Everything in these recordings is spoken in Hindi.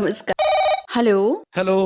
नमस्कार। हेलो। हेलो।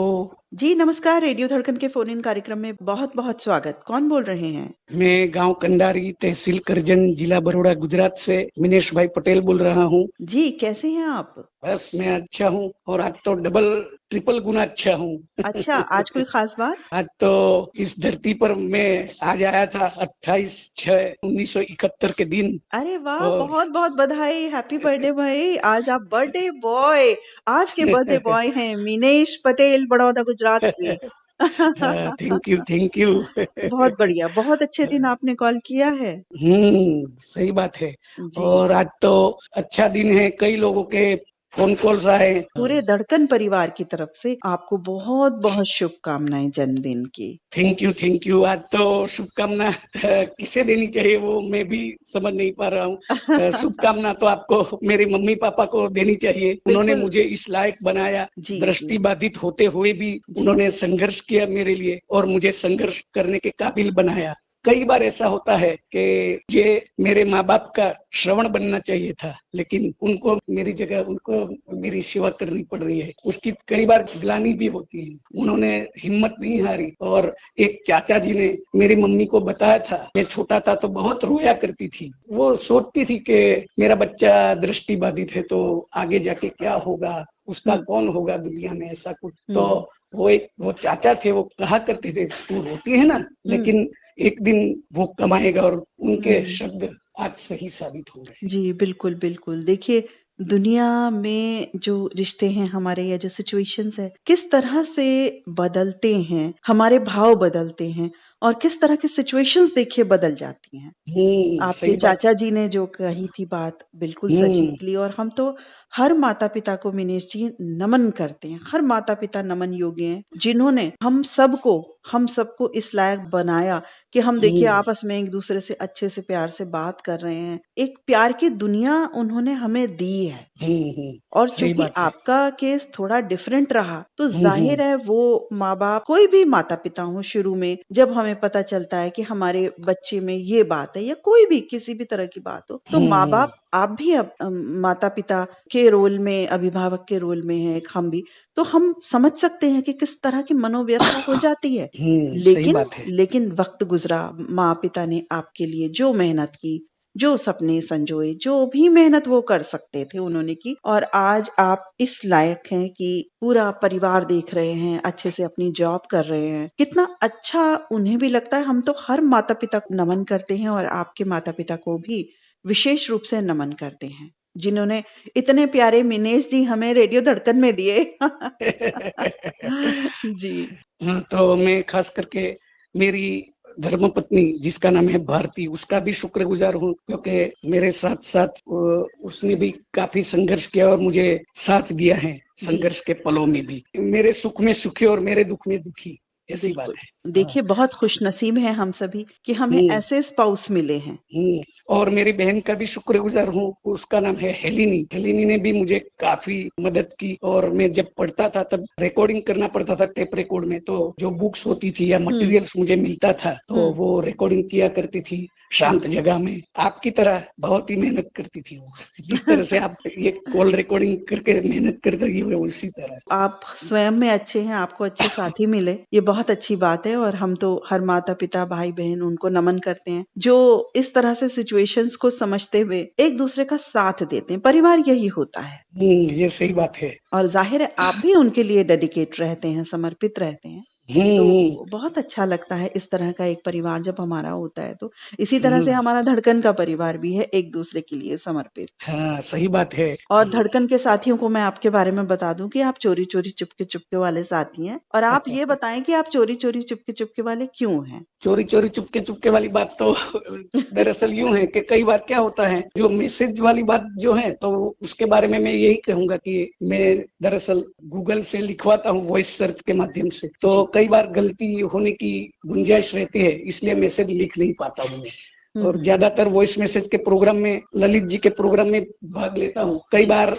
जी नमस्कार, रेडियो धड़कन के फ़ोन इन कार्यक्रम में बहुत-बहुत स्वागत। कौन बोल रहे हैं? मैं गांव कंडारी, तहसील करजन, जिला बरोड़ा, गुजरात से मिनेश भाई पटेल बोल रहा हूँ। जी, कैसे हैं आप? बस मैं अच्छा हूँ और आज तो डबल ट्रिपल गुना अच्छा हूँ। अच्छा, आज कोई ख़ास बात? आज तो इस धरती पर मैं आज आया था 28/6/1971 के दिन। अरे वाह! और बहुत-बहुत बधाई, हैप्पी बर्थडे भाई। आज आप बर्थडे बॉय, आज के बर्थडे बॉय हैं मिनेश पटेल, बड़ौदा गुजरात से। Thank you, thank you. बहुत बढ़िया, बहुत अच्छे दिन आपने कॉल किया है। सही बात है। जी। और आज तो अच्छा दिन है, कई लोगों के फोन कॉल्स आए। पूरे धड़कन परिवार की तरफ से आपको बहुत-बहुत शुभकामनाएँ जन्मदिन की। Thank you, thank you. आज तो शुभकामना किसे देनी चाहिए वो मैं भी समझ नहीं पा रहा हूँ। शुभकामना तो आपको मेरे मम्मी पापा को देनी चाहिए। उन्होंने बिल्कुल। मुझे इस लायक बनाया, जी, जी, दृष्टि बाधित होते हुए भी जी। उन्होंने संघर्ष किया मेरे लिए और मुझे संघर्ष करने के काबिल बनाया। कई बार ऐसा होता है कि ये मेरे माँ बाप का श्रवण बनना चाहिए था, लेकिन उनको मेरी जगह उनको मेरी सेवा करनी पड़ रही है। उसकी कई बार ग्लानि भी होती है। जी। उन्होंने हिम्मत नहीं हारी और एक चाचा जी ने मेरी मम्मी को बताया था। मैं छोटा था तो बहुत रोया करती थी। वो सोचती थी कि मेरा बच्चा दृष्टि बाधित है तो आगे जाके क्या होगा, उसका हुँ, कौन होगा दुनिया में, ऐसा कुछ। तो हुँ, वो चाचा थे, वो कहा करते थे तू रोती है ना, हुँ, लेकिन एक दिन वो कमाएगा। और उनके हुँ। शब्द आज सही साबित हो रहे हैं। जी, बिल्कुल, बिल्कुल। देखिए, दुनिया में जो रिश्ते हैं हमारे या जो सिचुएशंस हैं, किस तरह से बदलते हैं, हमारे भाव बदलते हैं और किस तरह की सिचुएशंस देखिए बदल जाती हैं। आपके सही बात। चाचा जी ने जो कही थी बात बिल्कुल सच हम्म निकली और हम तो हर माता-पिता को मिनेश जी नमन करते हैं। हर माता-पिता नमन योग्य हैं, जिन्होंने हम सबको इस लायक बनाया कि हम देखिए हम्म आपस में एक-दूसरे से अच्छे से प्यार से बात कर रहे हैं। एक प्यार की दुनिया उन्होंने हमें दी है। और सही चूंकि बात है। आपका केस थोड़ा डिफरेंट रहा तो हम्म जाहिर है वो माँ बाप कोई भी माता पिता हो शुरू में जब हमें पता चलता है कि हमारे बच्चे में ये बात है या कोई भी किसी भी तरह की बात हो तो माँ हम्म बाप आप भी अब माता पिता के रोल में अभिभावक के रोल में है एक हम भी तो हम समझ सकते हैं कि किस तरह की मनोव्यथा हो जाती है सही लेकिन बात है। लेकिन वक्त गुजरा माँ पिता ने आपके लिए जो मेहनत की जो सपने संजोए, जो भी मेहनत वो कर सकते थे उन्होंने की और आज आप इस लायक हैं कि पूरा परिवार देख रहे हैं, अच्छे से अपनी जॉब कर रहे हैं। कितना अच्छा उन्हें भी लगता है। हम तो हर माता-पिता को नमन करते हैं और आपके माता-पिता को भी विशेष रूप से नमन करते हैं, जिन्होंने इतने प्यारे मिनेश जी हमें रेडियो धड़कन में दिए। जी, तो मैं खास करके मेरी धर्मपत्नी जिसका नाम है भारती, उसका भी शुक्रगुजार हूँ, क्योंकि मेरे साथ साथ उसने भी काफी संघर्ष किया और मुझे साथ दिया है जी। संघर्ष के पलों में भी। मेरे सुख में सुखी और मेरे दुख में दुखी, ऐसी बिल्कुल। बात है। हाँ। देखिए बहुत खुशनसीब हैं हम सभी कि हमें हम्म ऐसे स्पाउस मिले हैं। और मेरी बहन का भी शुक्रगुजार हूँ, उसका नाम है हेलिनी। हेलिनी ने भी मुझे काफी मदद की और मैं जब पढ़ता था तब रिकॉर्डिंग करना पड़ता था टेप रिकॉर्ड में, तो जो बुक्स होती थी या हुँ, मटेरियल्स मुझे मिलता था तो हुँ, वो रिकॉर्डिंग किया करती थी शांत हुँ। जगह में। आपकी तरह बहुत ही मेहनत करती थी वो। जिस तरह से आप ये कॉल रिकॉर्डिंग करके मेहनत कर रही हो उसी तरह। आप स्वयं में अच्छे हैं, आपको अच्छे साथी मिले, ये बहुत अच्छी बात है और हम तो हर माता-पिता, भाई-बहन उनको नमन करते हैं, जो इस तरह से सिचुएशंस को समझते हुए एक-दूसरे का साथ देते हैं। परिवार यही होता है ये सही बात है। और ज़ाहिर है आप भी उनके लिए डेडिकेट रहते हैं, समर्पित रहते हैं। हम्म तो बहुत अच्छा लगता है इस तरह का एक परिवार जब हमारा होता है तो। इसी तरह से हम्म हमारा धड़कन का परिवार भी है एक-दूसरे के लिए समर्पित। हाँ, सही बात है। और धड़कन के साथियों को मैं आपके बारे में बता दूं कि आप चोरी-चोरी, चुपके-चुपके वाले साथी हैं और आप ये बताएं कि आप चोरी-चोरी, चुपके-चुपके वाले क्यों हैं? चोरी चोरी चुपके चुपके वाली बात तो दरअसल यूं है कि कई बार क्या होता है, जो मैसेज वाली बात जो है तो उसके बारे में मैं यही कहूंगा कि मैं दरअसल गूगल से लिखवाता हूँ वॉइस सर्च के माध्यम से, तो जी। कई बार गलती होने की गुंजाइश रहती है, इसलिए मैसेज लिख नहीं पाता हूँ मैं। हुँ, और हुँ। ज्यादातर वॉइस मैसेज के प्रोग्राम में, ललित जी के प्रोग्राम में भाग लेता हूँ। कई जी। बार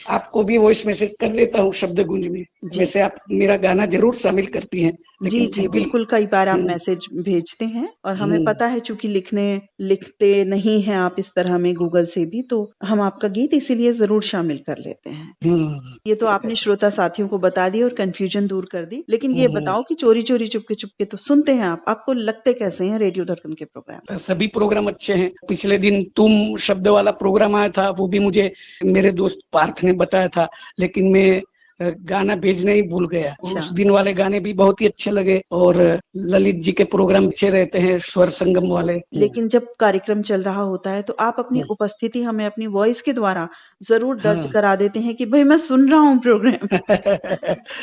आपको भी वॉइस मैसेज कर देता हूँ शब्द गुंज में। जी। वैसे आप मेरा गाना जरूर शामिल करती हैं, जी, लेकिन जी, फिर भी बिल्कुल कई बार आप हम्म, मैसेज भेजते हैं और हमें हम्म, पता है चूँकि लिखते नहीं हैं आप इस तरह में गूगल से भी, तो हम आपका गीत इसीलिए ज़रूर शामिल कर लेते हैं। हम्म, ये तो आपने श्रोता साथियों को बता दी और कन्फ्यूजन दूर कर दी। लेकिन ये हम्म। बताओ कि चोरी-चोरी, चुपके-चुपके तो सुनते हैं आप। आपको लगते कैसे हैं रेडियो धड़कन के प्रोग्राम? सभी प्रोग्राम अच्छे हैं। पिछले दिन तुम शब्द वाला प्रोग्राम आया था, वो भी मुझे मेरे दोस्त पार्थ ने बताया था, लेकिन मैं गाना भेजना ही भूल गया। अच्छा। उस दिन वाले गाने भी बहुत ही अच्छे लगे और ललित जी के प्रोग्राम अच्छे रहते हैं, स्वर संगम वाले। लेकिन जब कार्यक्रम चल रहा होता है तो आप अपनी उपस्थिति हमें अपनी वॉइस के द्वारा ज़रूर दर्ज हाँ। करा देते हैं कि भई मैं सुन रहा हूँ प्रोग्राम।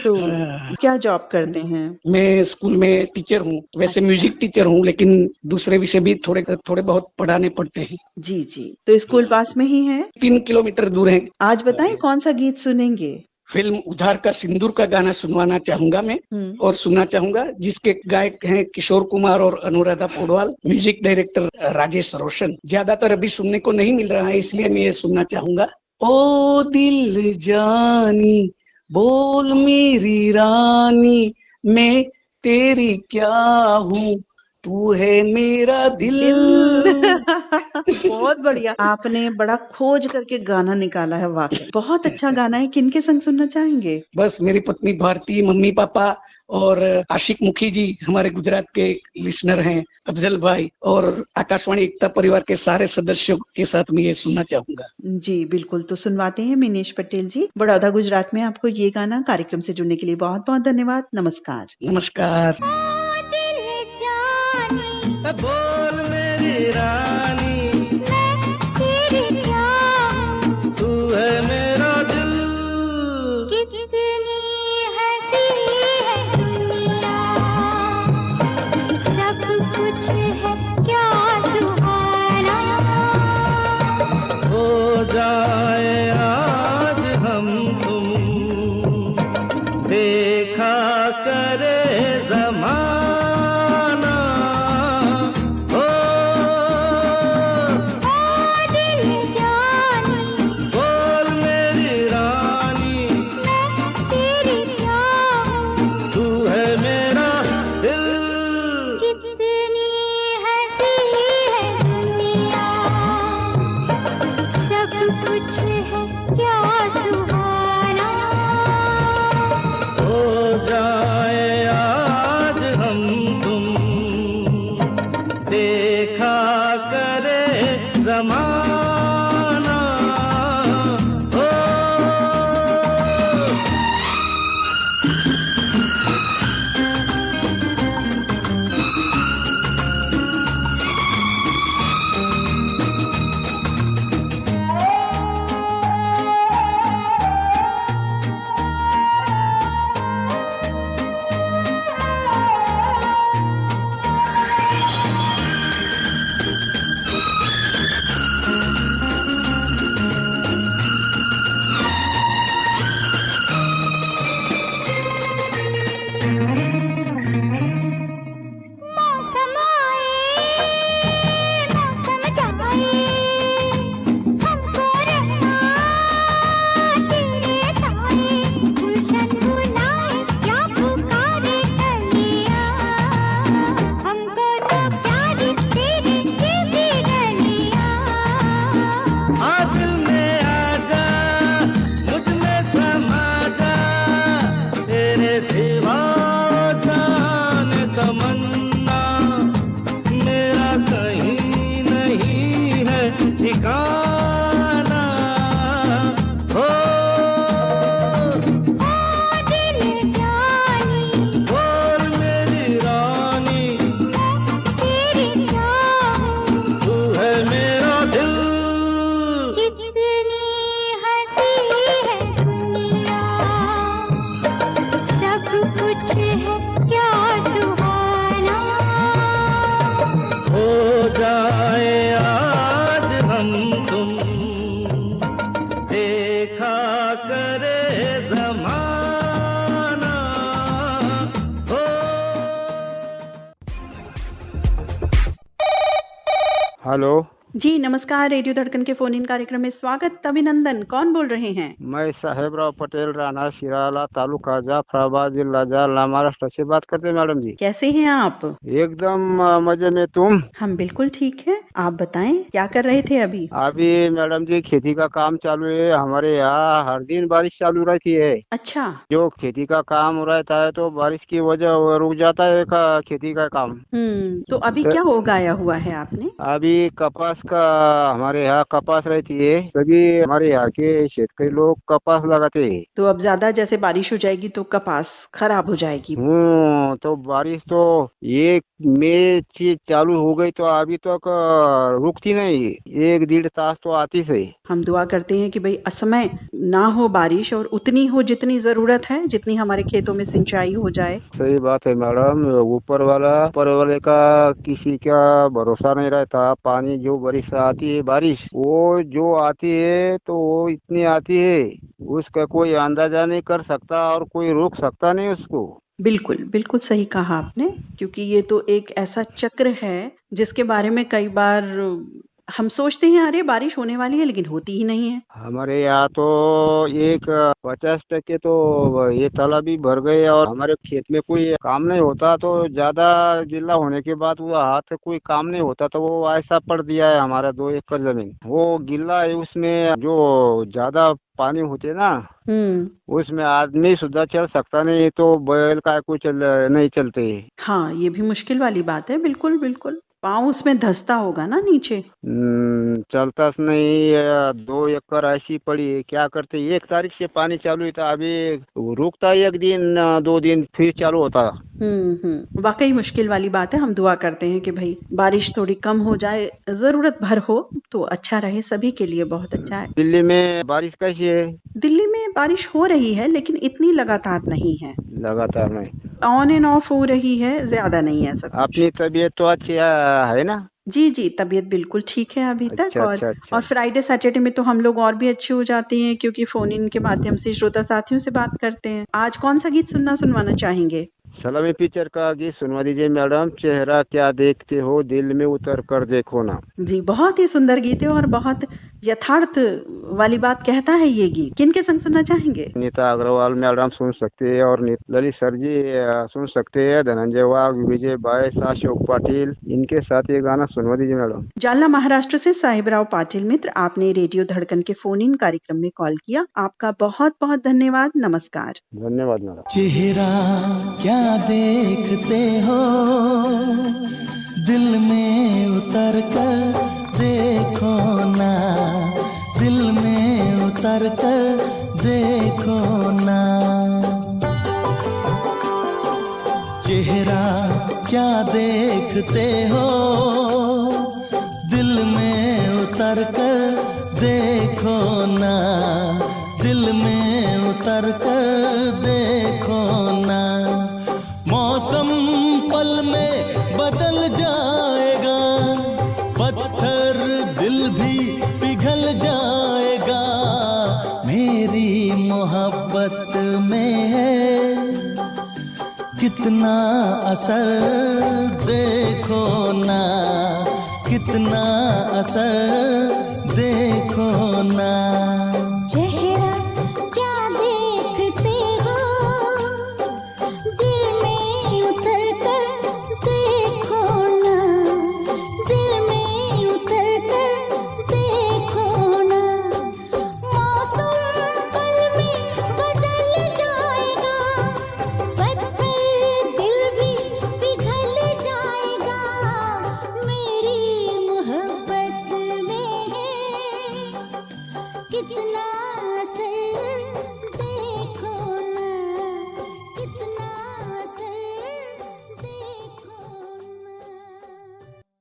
तो हाँ। क्या जॉब करते हैं? मैं स्कूल में टीचर हूँ, वैसे अच्छा। म्यूजिक टीचर हूँ, लेकिन दूसरे विषय भी थोड़े थोड़े बहुत पढ़ाने पड़ते हैं। जी, जी। तो स्कूल पास में ही है? 3 किलोमीटर दूर है। आज बताएँ कौन-सा गीत सुनेंगे? फिल्म उधार का सिंदूर का गाना सुनवाना चाहूंगा मैं हुँ। और सुनना चाहूंगा, जिसके गायक हैं किशोर कुमार और अनुराधा पौडवाल, म्यूजिक डायरेक्टर राजेश रोशन। ज्यादातर अभी सुनने को नहीं मिल रहा है, इसलिए मैं ये सुनना चाहूंगा। ओ दिल जानी बोल मेरी रानी, मैं तेरी क्या हूँ, तू है मेरा दिल। बहुत बढ़िया। आपने बड़ा खोज करके गाना निकाला है वाक़ई। बहुत अच्छा गाना है। किनके संग सुनना चाहेंगे? बस मेरी पत्नी भारती, मम्मी पापा और आशिक मुखी जी हमारे गुजरात के लिसनर हैं, अफजल भाई और आकाशवाणी एकता परिवार के सारे सदस्यों के साथ मैं ये सुनना चाहूंगा। जी, बिल्कुल। तो सुनवाते हैं मिनेश पटेल जी, बड़ौदा गुजरात में आपको ये गाना। कार्यक्रम से जुड़ने के लिए बहुत-बहुत धन्यवाद। नमस्कार। नमस्कार। बोल मेरी रानी, मैं तेरी क्या हूँ, तू है मेरा दिल। कितनी हंसी है दुनिया, सब कुछ है क्या सुहाना। हो जाए आज हम तुम, देखा करे ज़माना। हेलो। जी नमस्कार, रेडियो धड़कन के फोन इन कार्यक्रम में स्वागत। अभिनंदन, कौन बोल रहे हैं? मैं साहेबराव पटेल, राहणार शिराला, तालुका जाफराबाद, जिला जालना, महाराष्ट्र से बात करते हैं मैडम जी। कैसे हैं आप? एकदम मजे में। तुम? हम बिल्कुल ठीक हैं। आप बताएं क्या कर रहे थे अभी? अभी मैडम जी खेती का काम चालू है। हमारे यहाँ हर दिन बारिश चालू रहती है। अच्छा, जो खेती का काम रहता है तो बारिश की वजह वो रुक जाता है खेती का काम। तो अभी तो क्या उगाया हुआ है आपने? अभी कपास का, हमारे यहाँ कपास रहती है। सभी हमारे यहाँ के शेतकरी लोग कपास लगाते हैं। तो अब ज्यादा जैसे बारिश हो जाएगी तो कपास खराब हो जाएगी। तो बारिश तो 1 मई से चालू हो गई तो अभी तक रुकती नहीं। 1-1.5 तास तो आती से। हम दुआ करते हैं कि भाई असमय ना हो बारिश और उतनी हो जितनी जरूरत है, जितनी हमारे खेतों में सिंचाई हो जाए। सही बात है मैडम। ऊपर वाले का किसी का भरोसा नहीं रहता। पानी जो बारिश आती है, बारिश वो जो आती है तो वो इतनी आती है, उसका कोई अंदाजा नहीं कर सकता और कोई रोक सकता नहीं उसको। बिल्कुल, बिल्कुल सही कहा आपने, क्योंकि ये तो एक ऐसा चक्र है जिसके बारे में कई बार हम सोचते हैं अरे बारिश होने वाली है, लेकिन होती ही नहीं है। हमारे यहाँ तो 50% तो ये तालाब भी भर गए और हमारे खेत में कोई काम नहीं होता। तो ज्यादा गिल्ला होने के बाद वो हाथ कोई काम नहीं होता तो वो ऐसा पड़ दिया है। हमारा 2 एकड़ जमीन वो गिल्ला है। उसमें जो ज्यादा पानी होते ना, उसमें आदमी सुधा चल सकता नहीं, तो बैल का कुछ नहीं चलते। हाँ, ये भी मुश्किल वाली बात है। बिल्कुल बिल्कुल, पाँव उसमें धंसता होगा ना नीचे। चलता नहीं। 2 एकड़ ऐसी पड़ी है, क्या करते। 1 तारीख से पानी चालू ही था। अभी रुकता 1 दिन 2 दिन फिर चालू होता। वाकई मुश्किल वाली बात है। हम दुआ करते हैं कि भाई बारिश थोड़ी कम हो जाए, जरूरत भर हो तो अच्छा रहे, सभी के लिए बहुत अच्छा है। दिल्ली में बारिश कैसी है? दिल्ली में बारिश हो रही है, लेकिन इतनी लगातार नहीं है। लगातार नहीं, ऑन एंड ऑफ हो रही है, ज्यादा नहीं है सब। अपनी तबीयत तो अच्छी है ना? जी जी, तबीयत बिल्कुल ठीक है अभी तक। अच्छा, और अच्छा, अच्छा। और फ्राइडे सैटरडे में तो हम लोग और भी अच्छे हो जाते हैं, क्योंकि फोन इन के माध्यम से श्रोता साथियों से बात करते हैं। आज कौन सा गीत सुनवाना चाहेंगे? सलामी पिक्चर का गीत सुनवा दीजिए मैडम। चेहरा क्या देखते हो, दिल में उतर कर देखो ना। जी, बहुत ही सुंदर गीत है और बहुत यथार्थ वाली बात कहता है ये गीत। किनके संग सुनना चाहेंगे? नीता अग्रवाल मैडम सुन सकते हैं और ललित सर जी सुन सकते हैं। धनंजय वाघ, विजय बायस, अशोक पाटिल, इनके साथ ये गाना सुनवा दीजिए मैडम। जालना महाराष्ट्र से साहिबराव पाटिल मित्र, आपने रेडियो धड़कन के फोन इन कार्यक्रम में कॉल किया। आपका बहुत बहुत धन्यवाद। नमस्कार। धन्यवाद मैडम। चेहरा क्या देखते हो, दिल में उतर कर देखो ना, दिल में उतर कर देखो ना। चेहरा क्या देखते हो, दिल में उतर कर देखो ना, दिल में उतर कर देखो ना। मौसम पल में बदल जाएगा, पत्थर दिल भी पिघल जाएगा। मेरी मोहब्बत में है कितना असर देखो ना, कितना असर देखो ना। चेहरा क्या देखते हो, दिल में उतर कर देखो ना, दिल में उतर कर देखो ना। मौसम पल में बदल जाएगा, पत्थर दिल भी पिघल जाएगा। मेरी मोहब्बत में है कितना असर देखो ना, कितना असर देखो ना।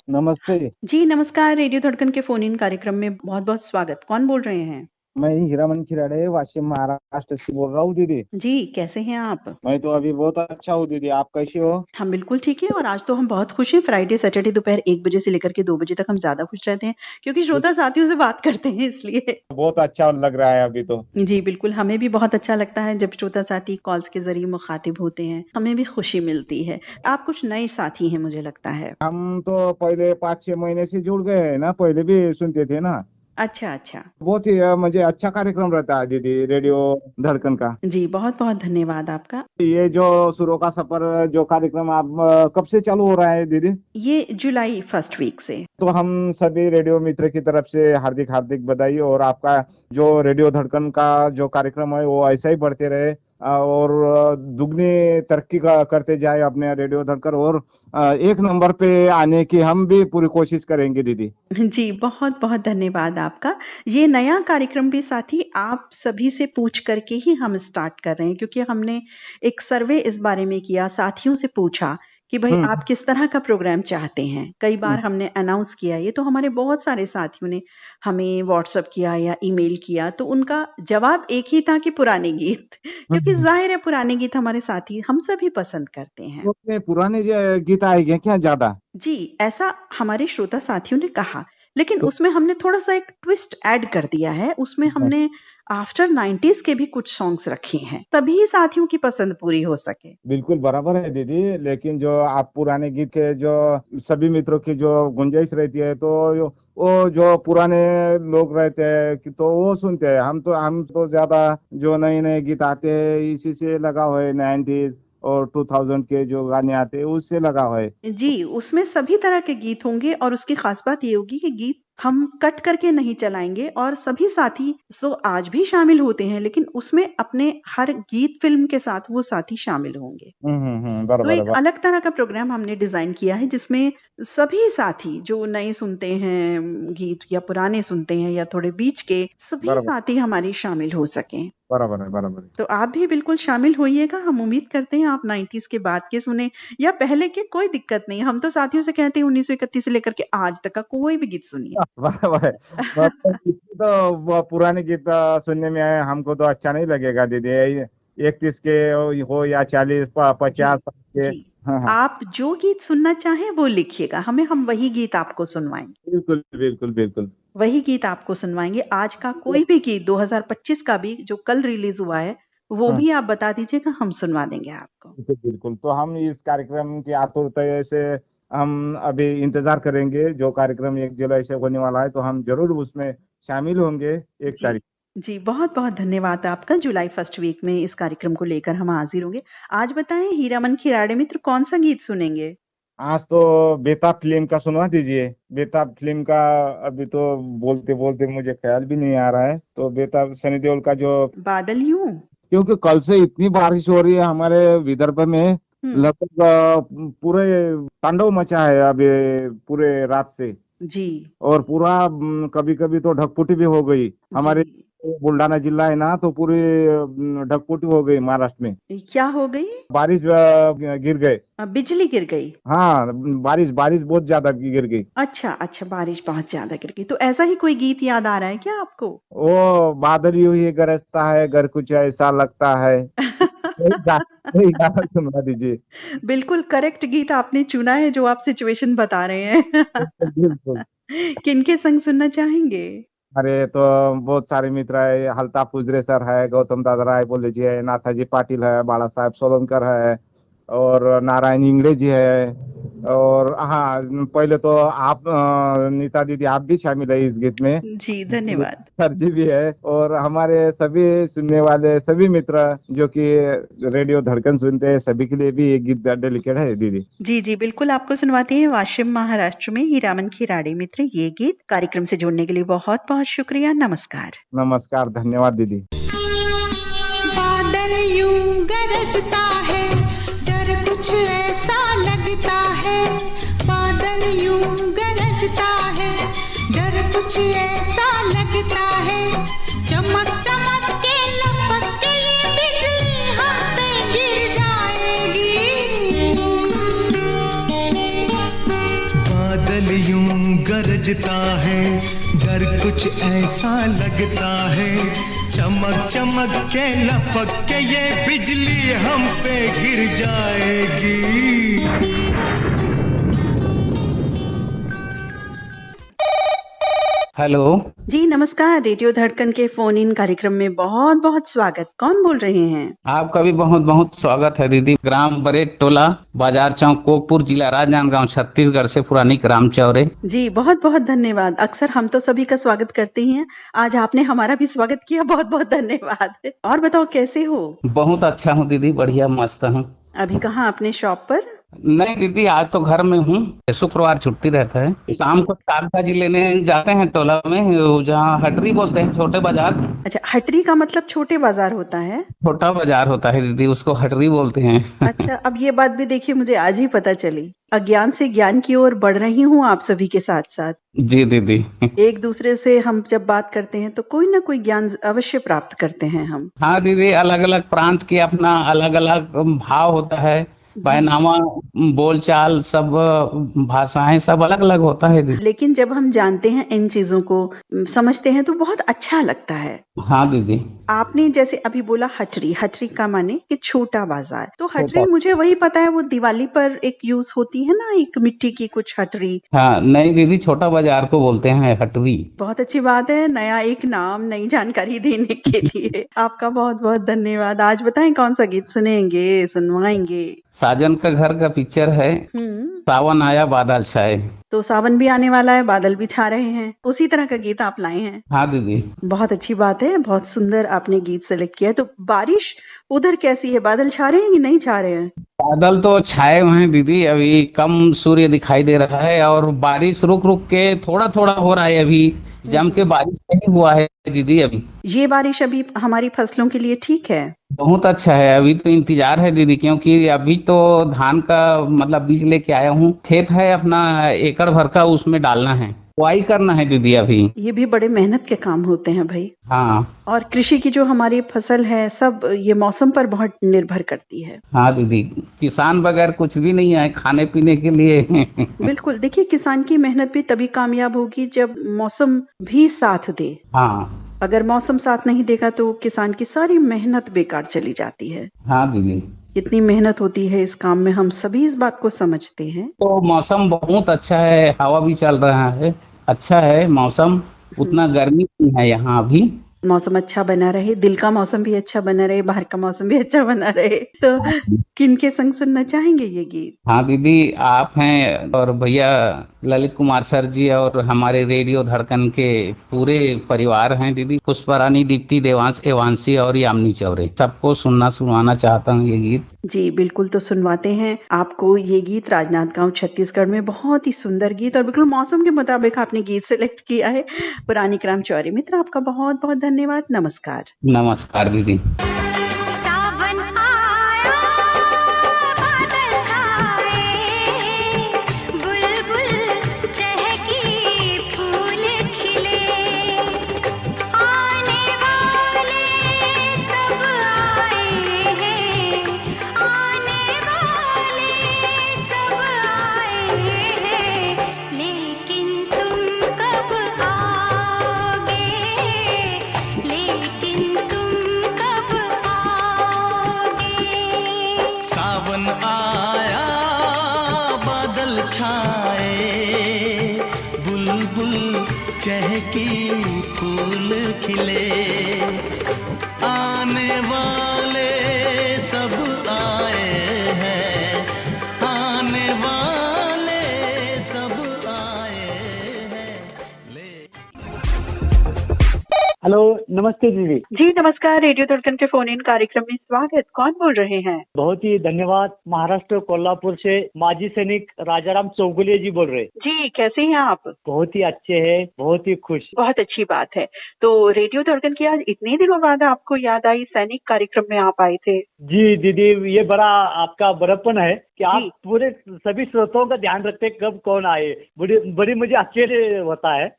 नमस्ते। जी नमस्कार, रेडियो धड़कन के फोन इन कार्यक्रम में बहुत बहुत स्वागत। कौन बोल रहे हैं? मैं हीरामन खिराड़े वाशिम महाराष्ट्र से बोल रहा हूँ दीदी। जी, कैसे हैं आप? मैं तो अभी बहुत अच्छा हूँ दीदी, आप कैसे हो? हम बिल्कुल ठीक हैं और आज तो हम बहुत खुश हैं। फ्राइडे, सैटरडे दोपहर 1 बजे से लेकर के 2 बजे तक हम ज़्यादा खुश रहते हैं क्योंकि श्रोता साथियों से बात करते हैं इसलिए। बहुत अच्छा लग रहा है अभी तो। जी, बिल्कुल हमें भी बहुत अच्छा लगता है जब श्रोता साथी कॉल्स के ज़रिए मुखातिब होते हैं, हमें भी खुशी मिलती है। आप कुछ नए साथी हैं मुझे लगता है। हम तो पहले 5-6 महीने से जुड़ गए हैं ना, पहले भी सुनते थे ना। अच्छा, अच्छा। बहुत ही मुझे अच्छा कार्यक्रम रहता है दीदी, रेडियो धड़कन का। जी, बहुत-बहुत धन्यवाद आपका। ये जो सुरों का सफर जो कार्यक्रम आप कब से चालू हो रहा है दीदी? ये जुलाई फर्स्ट वीक से। तो हम सभी रेडियो मित्र की तरफ से हार्दिक हार्दिक बधाई, और आपका जो रेडियो धड़कन का जो कार्यक्रम है वो ऐसा ही बढ़ते रहे और दुगनी तरक्की करते जाए अपने रेडियो धड़कन, और 1 नंबर पे आने की हम भी पूरी कोशिश करेंगे दीदी। जी, बहुत-बहुत धन्यवाद आपका। ये नया कार्यक्रम भी साथी आप सभी से पूछ करके ही हम स्टार्ट कर रहे हैं क्योंकि हमने एक सर्वे इस बारे में किया, साथियों से पूछा कि भाई आप किस तरह का प्रोग्राम चाहते हैं। कई बार हमने अनाउंस किया ये, तो हमारे बहुत सारे साथियों ने हमें व्हाट्सएप किया या ईमेल किया, तो उनका जवाब एक ही था कि पुराने गीत क्योंकि ज़ाहिर है पुराने गीत हमारे साथी हम सभी पसंद करते हैं। तो उसमें पुराने गीत आएंगे क्या ज्यादा? जी, ऐसा हमारे श्रोता साथियों ने कहा, लेकिन उसमें हमने थोड़ा-सा एक ट्विस्ट ऐड कर दिया है। उसमें हमने आफ्टर 90s के भी कुछ सॉन्ग्स रखे हैं, तभी साथियों की पसंद पूरी हो सके। बिल्कुल बराबर है दीदी, लेकिन जो आप पुराने गीत के जो सभी मित्रों की जो गुंजाइश रहती है, तो वो जो पुराने लोग रहते हैं तो वो सुनते हैं। हम तो ज्यादा जो नए नए गीत आते हैं इसी से लगा हुआ है, 90s और 2000 के जो गाने आते हैं उससे लगा हुआ है। जी, उसमें सभी तरह के गीत होंगे और उसकी खास बात ये होगी कि गीत हम कट करके नहीं चलाएंगे और सभी साथी तो आज भी शामिल होते हैं, लेकिन उसमें अपने हर गीत फिल्म के साथ वो साथी शामिल होंगे। तो बराबर एक अलग तरह का प्रोग्राम हमने डिजाइन किया है जिसमें सभी साथी जो नए सुनते हैं गीत या पुराने सुनते हैं या थोड़े बीच के, सभी बराबर। साथी हमारे शामिल हो सकें। बराबर है, बराबर है। तो आप भी बिल्कुल शामिल होइएगा। हम उम्मीद करते हैं आप 90s के बाद के सुने या पहले के, कोई दिक्कत नहीं। हम तो साथियों से कहते हैं 1931 से लेकर के आज तक का कोई भी गीत सुनिए। बराबर है। तो वो पुराने गीत सुनने में हमको तो अच्छा नहीं लगेगा दीदी, 31 के हो या 40 50 के। जी, हाँ हाँ, आप जो गीत सुनना चाहें वो लिखिएगा, हम वही गीत आपको सुनवाएंगे। बिल्कुल बिल्कुल बिल्कुल। वही गीत आपको सुनवाएंगे। आज का कोई भी गीत 2025 का भी जो कल रिलीज हुआ है वो भी आप बता दीजिएगा, हम सुनवा देंगे आपको। बिल्कुल, तो हम इस कार्यक्रम की आतुरता से हम अभी इंतजार करेंगे। जो कार्यक्रम 1 जुलाई से होने वाला है तो हम जरूर उसमें शामिल होंगे 1 जी, तारीख। जी, बहुत-बहुत धन्यवाद आपका। जुलाई फर्स्ट वीक में इस कार्यक्रम को लेकर हम हाजिर होंगे। आज बताएं हीरामन खिराड़े मित्र कौन सा गीत सुनेंगे? आज तो बेताब फिल्म का सुनवा दीजिए। बेताब फिल्म का अभी तो बोलते बोलते मुझे ख्याल भी नहीं आ रहा है, तो बेताब सनी देओल का जो, बादल यूं? क्योंकि कल से इतनी बारिश हो रही है हमारे विदर्भ में, लगभग पूरे तांडव मचा है अभी पूरे रात से, जी, और पूरा कभी कभी तो ढकफुटी भी हो गई। हमारे जी। बुल्ढाना जिला है ना, तो पूरी ढकफुटी हो गई महाराष्ट्र में। क्या हो गई? बारिश गिर गए। बिजली गिर गई? हाँ, बारिश बहुत ज्यादा गिर गई। अच्छा, अच्छा, बारिश बहुत ज्यादा गिर गई। तो ऐसा ही कोई गीत याद आ रहा है क्या आपको? वो बादल यूं ही गरजता है, घर कुछ ऐसा लगता है। वही गाना सुना दीजिए। बिल्कुल करेक्ट गीत आपने चुना है जो आप सिचुएशन बता रहे हैं। बिल्कुल। किनके संग सुनना चाहेंगे? अरे तो बहुत सारे मित्र है, अल्ताफ उजरे सर है, गौतम दादा राय बोले जी है, नाथाजी पाटिल है, बाला साहेब सोलंकर है, और नारायण इंगड़े जी है, और हाँ पहले तो आप नीता दीदी आप भी शामिल है इस गीत में। जी, धन्यवाद। सर जी भी है, और हमारे सभी सुनने वाले सभी मित्र जो कि रेडियो धड़कन सुनते हैं सभी के लिए भी एक गीत डेडिकेट है दीदी। जी, जी, बिल्कुल आपको सुनवाते हैं। वाशिम महाराष्ट्र में हीरामन खिराड़े मित्र ये गीत। कार्यक्रम से जुड़ने के लिए बहुत बहुत शुक्रिया। नमस्कार। नमस्कार, धन्यवाद दीदी। बादल यूं गरजता है, डर कुछ ऐसा लगता है। बादल यूं गरजता है, डर कुछ ऐसा लगता है। चमक चमक के लपक के ये बिजली हम पे गिर जाएगी। बादल यूं गरजता है, डर डर कुछ ऐसा लगता है, चमक चमक के लपक के ये बिजली हम पे गिर जाएगी। हेलो जी नमस्कार, रेडियो धड़कन के फोन इन कार्यक्रम में बहुत बहुत स्वागत। कौन बोल रहे हैं? आपका भी बहुत बहुत स्वागत है दीदी। ग्राम बरेट टोला, बाजार चौक, कोकपुर, जिला राजनांदगांव, छत्तीसगढ़ से पुरानी ग्राम चौरे। जी बहुत बहुत धन्यवाद। अक्सर हम तो सभी का स्वागत करते ही हैं, आज आपने हमारा भी स्वागत किया, बहुत बहुत धन्यवाद। और बताओ कैसे हो? बहुत अच्छा हूँ दीदी, बढ़िया मस्त हूँ। अभी कहाँ, अपने शॉप पर? नहीं दीदी, आज तो घर में हूँ, शुक्रवार छुट्टी रहता है। शाम को साग भाजी लेने जाते हैं टोला में, जहाँ हटरी बोलते हैं, छोटे बाजार। अच्छा, हटरी का मतलब छोटे बाजार होता है? छोटा बाजार होता है दीदी, उसको हटरी बोलते हैं। अच्छा, अब ये बात भी देखिए मुझे आज ही पता चली। अज्ञान से ज्ञान की ओर बढ़ रही हूँ आप सभी के साथ साथ। जी दीदी। एक दूसरे से हम जब बात करते हैं तो कोई ना कोई ज्ञान अवश्य प्राप्त करते हैं हम। हाँ दीदी, अलग अलग प्रांत के अपना अलग अलग भाव होता है, पहनावा, बोलचाल, सब भाषाएं सब अलग अलग होता है दीदी। लेकिन जब हम जानते हैं इन चीजों को, समझते हैं तो बहुत अच्छा लगता है। हाँ दीदी। आपने जैसे अभी बोला हटरी, हटरी का माने कि छोटा बाजार। तो हटरी मुझे वही पता है, वो दिवाली पर एक यूज होती है ना, एक मिट्टी की कुछ हटरी। हाँ नहीं दीदी, छोटा बाजार को बोलते हैं हटरी। बहुत अच्छी बात है, नया एक नाम, नई जानकारी देने के लिए आपका बहुत बहुत धन्यवाद। आज बताएं कौन सा गीत सुनेंगे, सुनवाएंगे? साजन का घर का पिक्चर है, सावन आया बादल छाए। तो सावन भी आने वाला है, बादल भी छा रहे हैं, उसी तरह का गीत आप लाए हैं। हाँ दीदी। बहुत अच्छी बात है, बहुत सुंदर आपने गीत सेलेक्ट किया है। तो बारिश उधर कैसी है, बादल छा रहे हैं कि नहीं छा रहे हैं? बादल तो छाए हुए हैं दीदी, अभी कम सूर्य दिखाई दे रहा है, और बारिश रुक रुक के थोड़ा थोड़ा हो रहा है, अभी जम के बारिश नहीं हुआ है दीदी अभी। ये बारिश अभी हमारी फसलों के लिए ठीक है? बहुत अच्छा है, अभी तो इंतजार है दीदी, क्योंकि अभी तो धान का मतलब बीज लेके आया हूँ, खेत है अपना एकड़ भर का, उसमें डालना है, बुआई करना है दीदी अभी। ये भी बड़े मेहनत के काम होते हैं भाई। हाँ। और कृषि की जो हमारी फसल है सब ये मौसम पर बहुत निर्भर करती है। हाँ दीदी, किसान बगैर कुछ भी नहीं है खाने पीने के लिए। बिल्कुल, देखिए किसान की मेहनत भी तभी कामयाब होगी जब मौसम भी साथ दे। हाँ। अगर मौसम साथ नहीं देगा तो किसान की सारी मेहनत बेकार चली जाती है। हाँ दीदी। कितनी मेहनत होती है इस काम में, हम सभी इस बात को समझते हैं। तो मौसम बहुत अच्छा है, हवा भी चल रहा है, अच्छा है मौसम, उतना गर्मी नहीं है यहाँ अभी। मौसम अच्छा बना रहे, दिल का मौसम भी अच्छा बना रहे, बाहर का मौसम भी अच्छा बना रहे, तो किनके संग सुनना चाहेंगे ये गीत? हाँ दीदी, आप हैं और भैया ललित कुमार सर जी, और हमारे रेडियो धड़कन के पूरे परिवार हैं दीदी, पुष्पा रानी, दीप्ति, देवांश, एवांशी और यामिनी चौरे, सबको सुनवाना चाहता हूँ ये गीत। जी बिल्कुल, तो सुनवाते हैं आपको ये गीत। राजनांदगांव छत्तीसगढ़ में बहुत ही सुंदर गीत, और बिल्कुल मौसम के मुताबिक आपने गीत सेलेक्ट किया है। पुरानी ग्राम चौरे मित्र, आपका बहुत बहुत धन्यवाद। नमस्कार। नमस्कार दीदी। सावन आया बादल छाए, बुलबुल चहकी फूल खिले, आने वाले सब आए हैं, आने वाले सब आए हैं, लेकिन तुम कब आओगे, लेकिन तुम कब आओगे? सावन आया बादल छाए, बुलबुल चहकी फूल खिले, आने वाले सब आए हैं, आने वाले सब आए हैं। हेलो, नमस्ते दीदी। जी नमस्कार, रेडियो धड़कन के फोन इन कार्यक्रम में स्वागत। कौन बोल रहे हैं? बहुत ही धन्यवाद। महाराष्ट्र कोल्हापुर से माजी सैनिक राजाराम चौगुले जी बोल रहे। जी कैसे हैं आप? बहुत ही अच्छे हैं, बहुत ही खुश। बहुत अच्छी बात है। तो रेडियो धड़कन की आज इतने दिनों बाद आपको याद आई, सैनिक कार्यक्रम में आप आए थे। जी दीदी, ये बड़ा आपका बड़प्पन है कि आप पूरे सभी श्रोताओं का ध्यान रखते हैं कब कौन आए। बड़ी मुझे आश्चर्य होता है।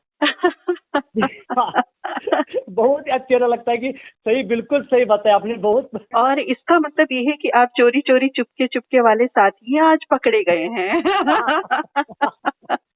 बहुत ही अच्छा लगता है कि सही, बिल्कुल सही बताया आपने, बहुत। और इसका मतलब ये है कि आप चोरी चोरी चुपके चुपके वाले साथी आज पकड़े गए हैं।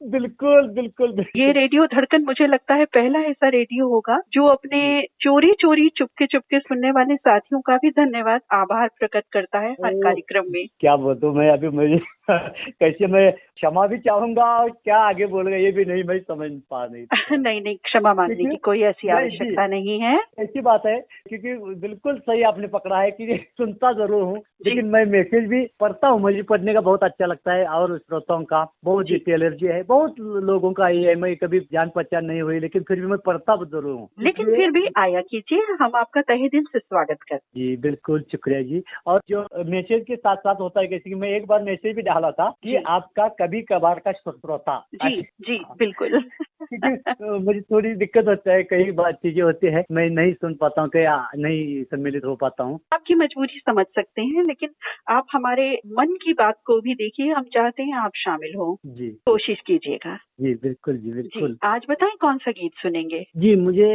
बिल्कुल बिल्कुल बिल्कुल। ये रेडियो धड़कन मुझे लगता है पहला ऐसा रेडियो होगा जो अपने चोरी चोरी चुपके चुपके सुनने वाले साथियों का भी धन्यवाद आभार प्रकट करता है हर कार्यक्रम में। क्या बोलूं मैं अभी मुझे कैसे मैं क्षमा भी चाहूंगा और क्या आगे बोलूंगा ये भी नहीं मैं समझ पा नहीं। नहीं नहीं, क्षमा मांगने की कोई ऐसी आवश्यकता नहीं है। ऐसी बात है क्योंकि बिल्कुल सही आपने पकड़ा है कि सुनता जरूर हूँ लेकिन मैं मैसेज भी पढ़ता हूँ, मुझे पढ़ने का बहुत अच्छा लगता है और श्रोताओं का बहुत एलर्जी है, बहुत लोगों का ये है, मैं कभी जान पहचान नहीं हुई लेकिन फिर भी मैं पढ़ता जरूर हूँ। लेकिन फिर भी आया कीजिए, हम आपका तहे दिल से स्वागत करते जी बिल्कुल शुक्रिया जी। और जो मैसेज के साथ साथ होता है जैसे कि मैं एक बार मैसेज भी डाला था कि आपका कभी कभार का श्रोता। जी जी बिल्कुल। क्योंकि मुझे थोड़ी दिक्कत होता है, कई बार चीजें होती है मैं नहीं सुन पाता हूँ, नहीं सम्मिलित हो पाता हूँ। आपकी मजबूरी समझ सकते हैं लेकिन आप हमारे मन की बात को भी देखिए, हम चाहते हैं आप शामिल हो जी, कोशिश कीजिएगा। जी बिल्कुल जी बिल्कुल। आज बताएं कौन सा गीत सुनेंगे? जी मुझे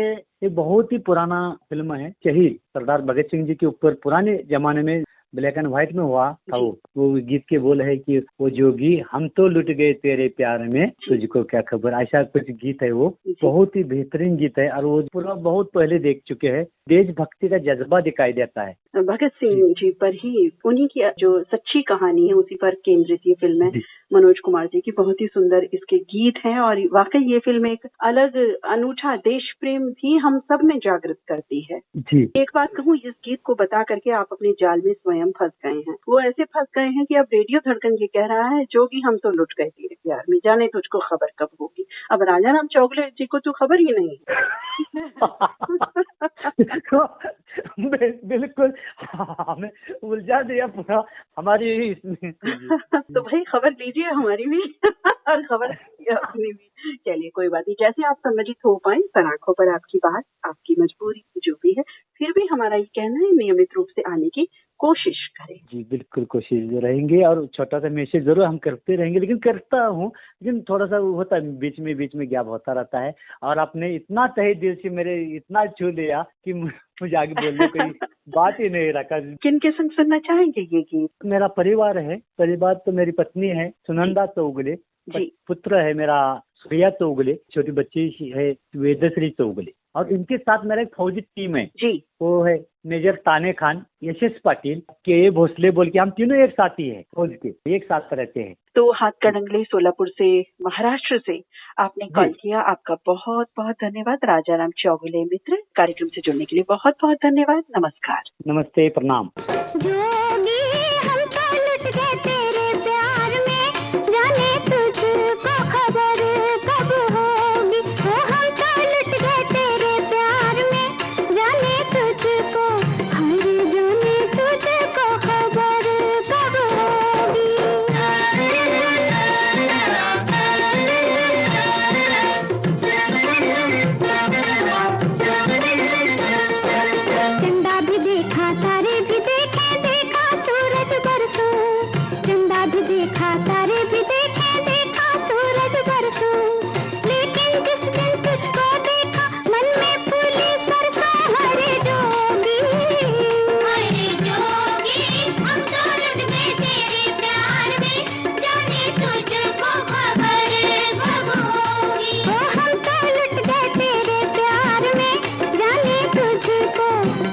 एक बहुत ही पुराना फिल्म है शहीद सरदार भगत सिंह जी के ऊपर, पुराने जमाने में ब्लैक एंड व्हाइट में हुआ था वो गीत के बोल है कि वो जोगी हम तो लुट गए तेरे प्यार में तुझको क्या खबर, ऐसा कुछ गीत है। वो बहुत ही बेहतरीन गीत है और वो पूरा बहुत पहले देख चुके हैं। देशभक्ति का जज्बा दिखाई देता है। भगत सिंह जी पर ही, उन्हीं की जो सच्ची कहानी है उसी पर केंद्रित ये फिल्म है। मनोज कुमार जी की बहुत ही सुंदर इसके गीत हैं और वाकई ये फिल्म एक अलग अनूठा देश प्रेम भी हम सब में जागृत करती है जी। एक बात कहूँ, इस गीत को बता करके आप अपने जाल में स्वयं फंस गए हैं। वो ऐसे फंस गए हैं कि अब रेडियो धड़कन ये कह रहा है जोगी हम तो लुट गए तेरे प्यार में, जाने तुझको खबर कब होगी। अब राजा राम चौगले जी को तो खबर ही नहीं। बिल्कुल हमें उलझा दिया पूरा हमारी इसमें। तो भाई खबर लीजिए हमारी भी और खबर अपनी भी। चलिए कोई बात नहीं, जैसे आप सम्मिलित हो पाए सराखों पर आपकी बात, आपकी मजबूरी जो भी है, फिर भी हमारा ये कहना है नियमित रूप से आने की कोशिश करें। जी बिल्कुल कोशिश रहेंगे और छोटा सा मैसेज जरूर हम करते रहेंगे, लेकिन करता हूँ लेकिन थोड़ा सा होता है बीच में गैप होता रहता है। और आपने इतना तहे दिल से मेरे इतना छू लिया कि मुझे आगे बोलने कोई बात ही नहीं रखा। किन के संग सुनना चाहेंगे ये गीत? मेरा परिवार है, परिवार तो मेरी पत्नी है सुनंदा चौगले जी, पुत्र है मेरा सूर्या चौगले, छोटी बच्ची है वेदश्री चौगले और इनके साथ मेरा एक फौजी टीम है जी, वो है मेजर ताने खान, यशस पाटिल, के भोसले बोल के, हम तीनों एक साथी है फौज के, एक साथ रहते हैं। तो हाथ कड़ंगले सोलापुर से, महाराष्ट्र से आपने कॉल किया, आपका बहुत बहुत धन्यवाद। राजा राम चौगले मित्र, कार्यक्रम से जुड़ने के लिए बहुत बहुत धन्यवाद। नमस्कार। नमस्ते, प्रणाम। जोगी हम तो लुट गए तेरे प्यार में, जाने तुझको खबर कब होगी। हम तो लुट गए तेरे प्यार में, जाने तुझको, हर जाने तुझको खबर कब होगी। चंदा भी देखा तारे भी देखे, देखा सूरज बरसों, चंदा भी देखा तारे भी देखे, देखा सूरज बरसों, लेकिन जिस दिन तुझको देखा मन में फूली सरसों। हरे जोगी हम तो लुट गए तेरे प्यार में, जाने तुझको खबर कब होगी। हम तो लुट गए तेरे प्यार में, जाने तुझको,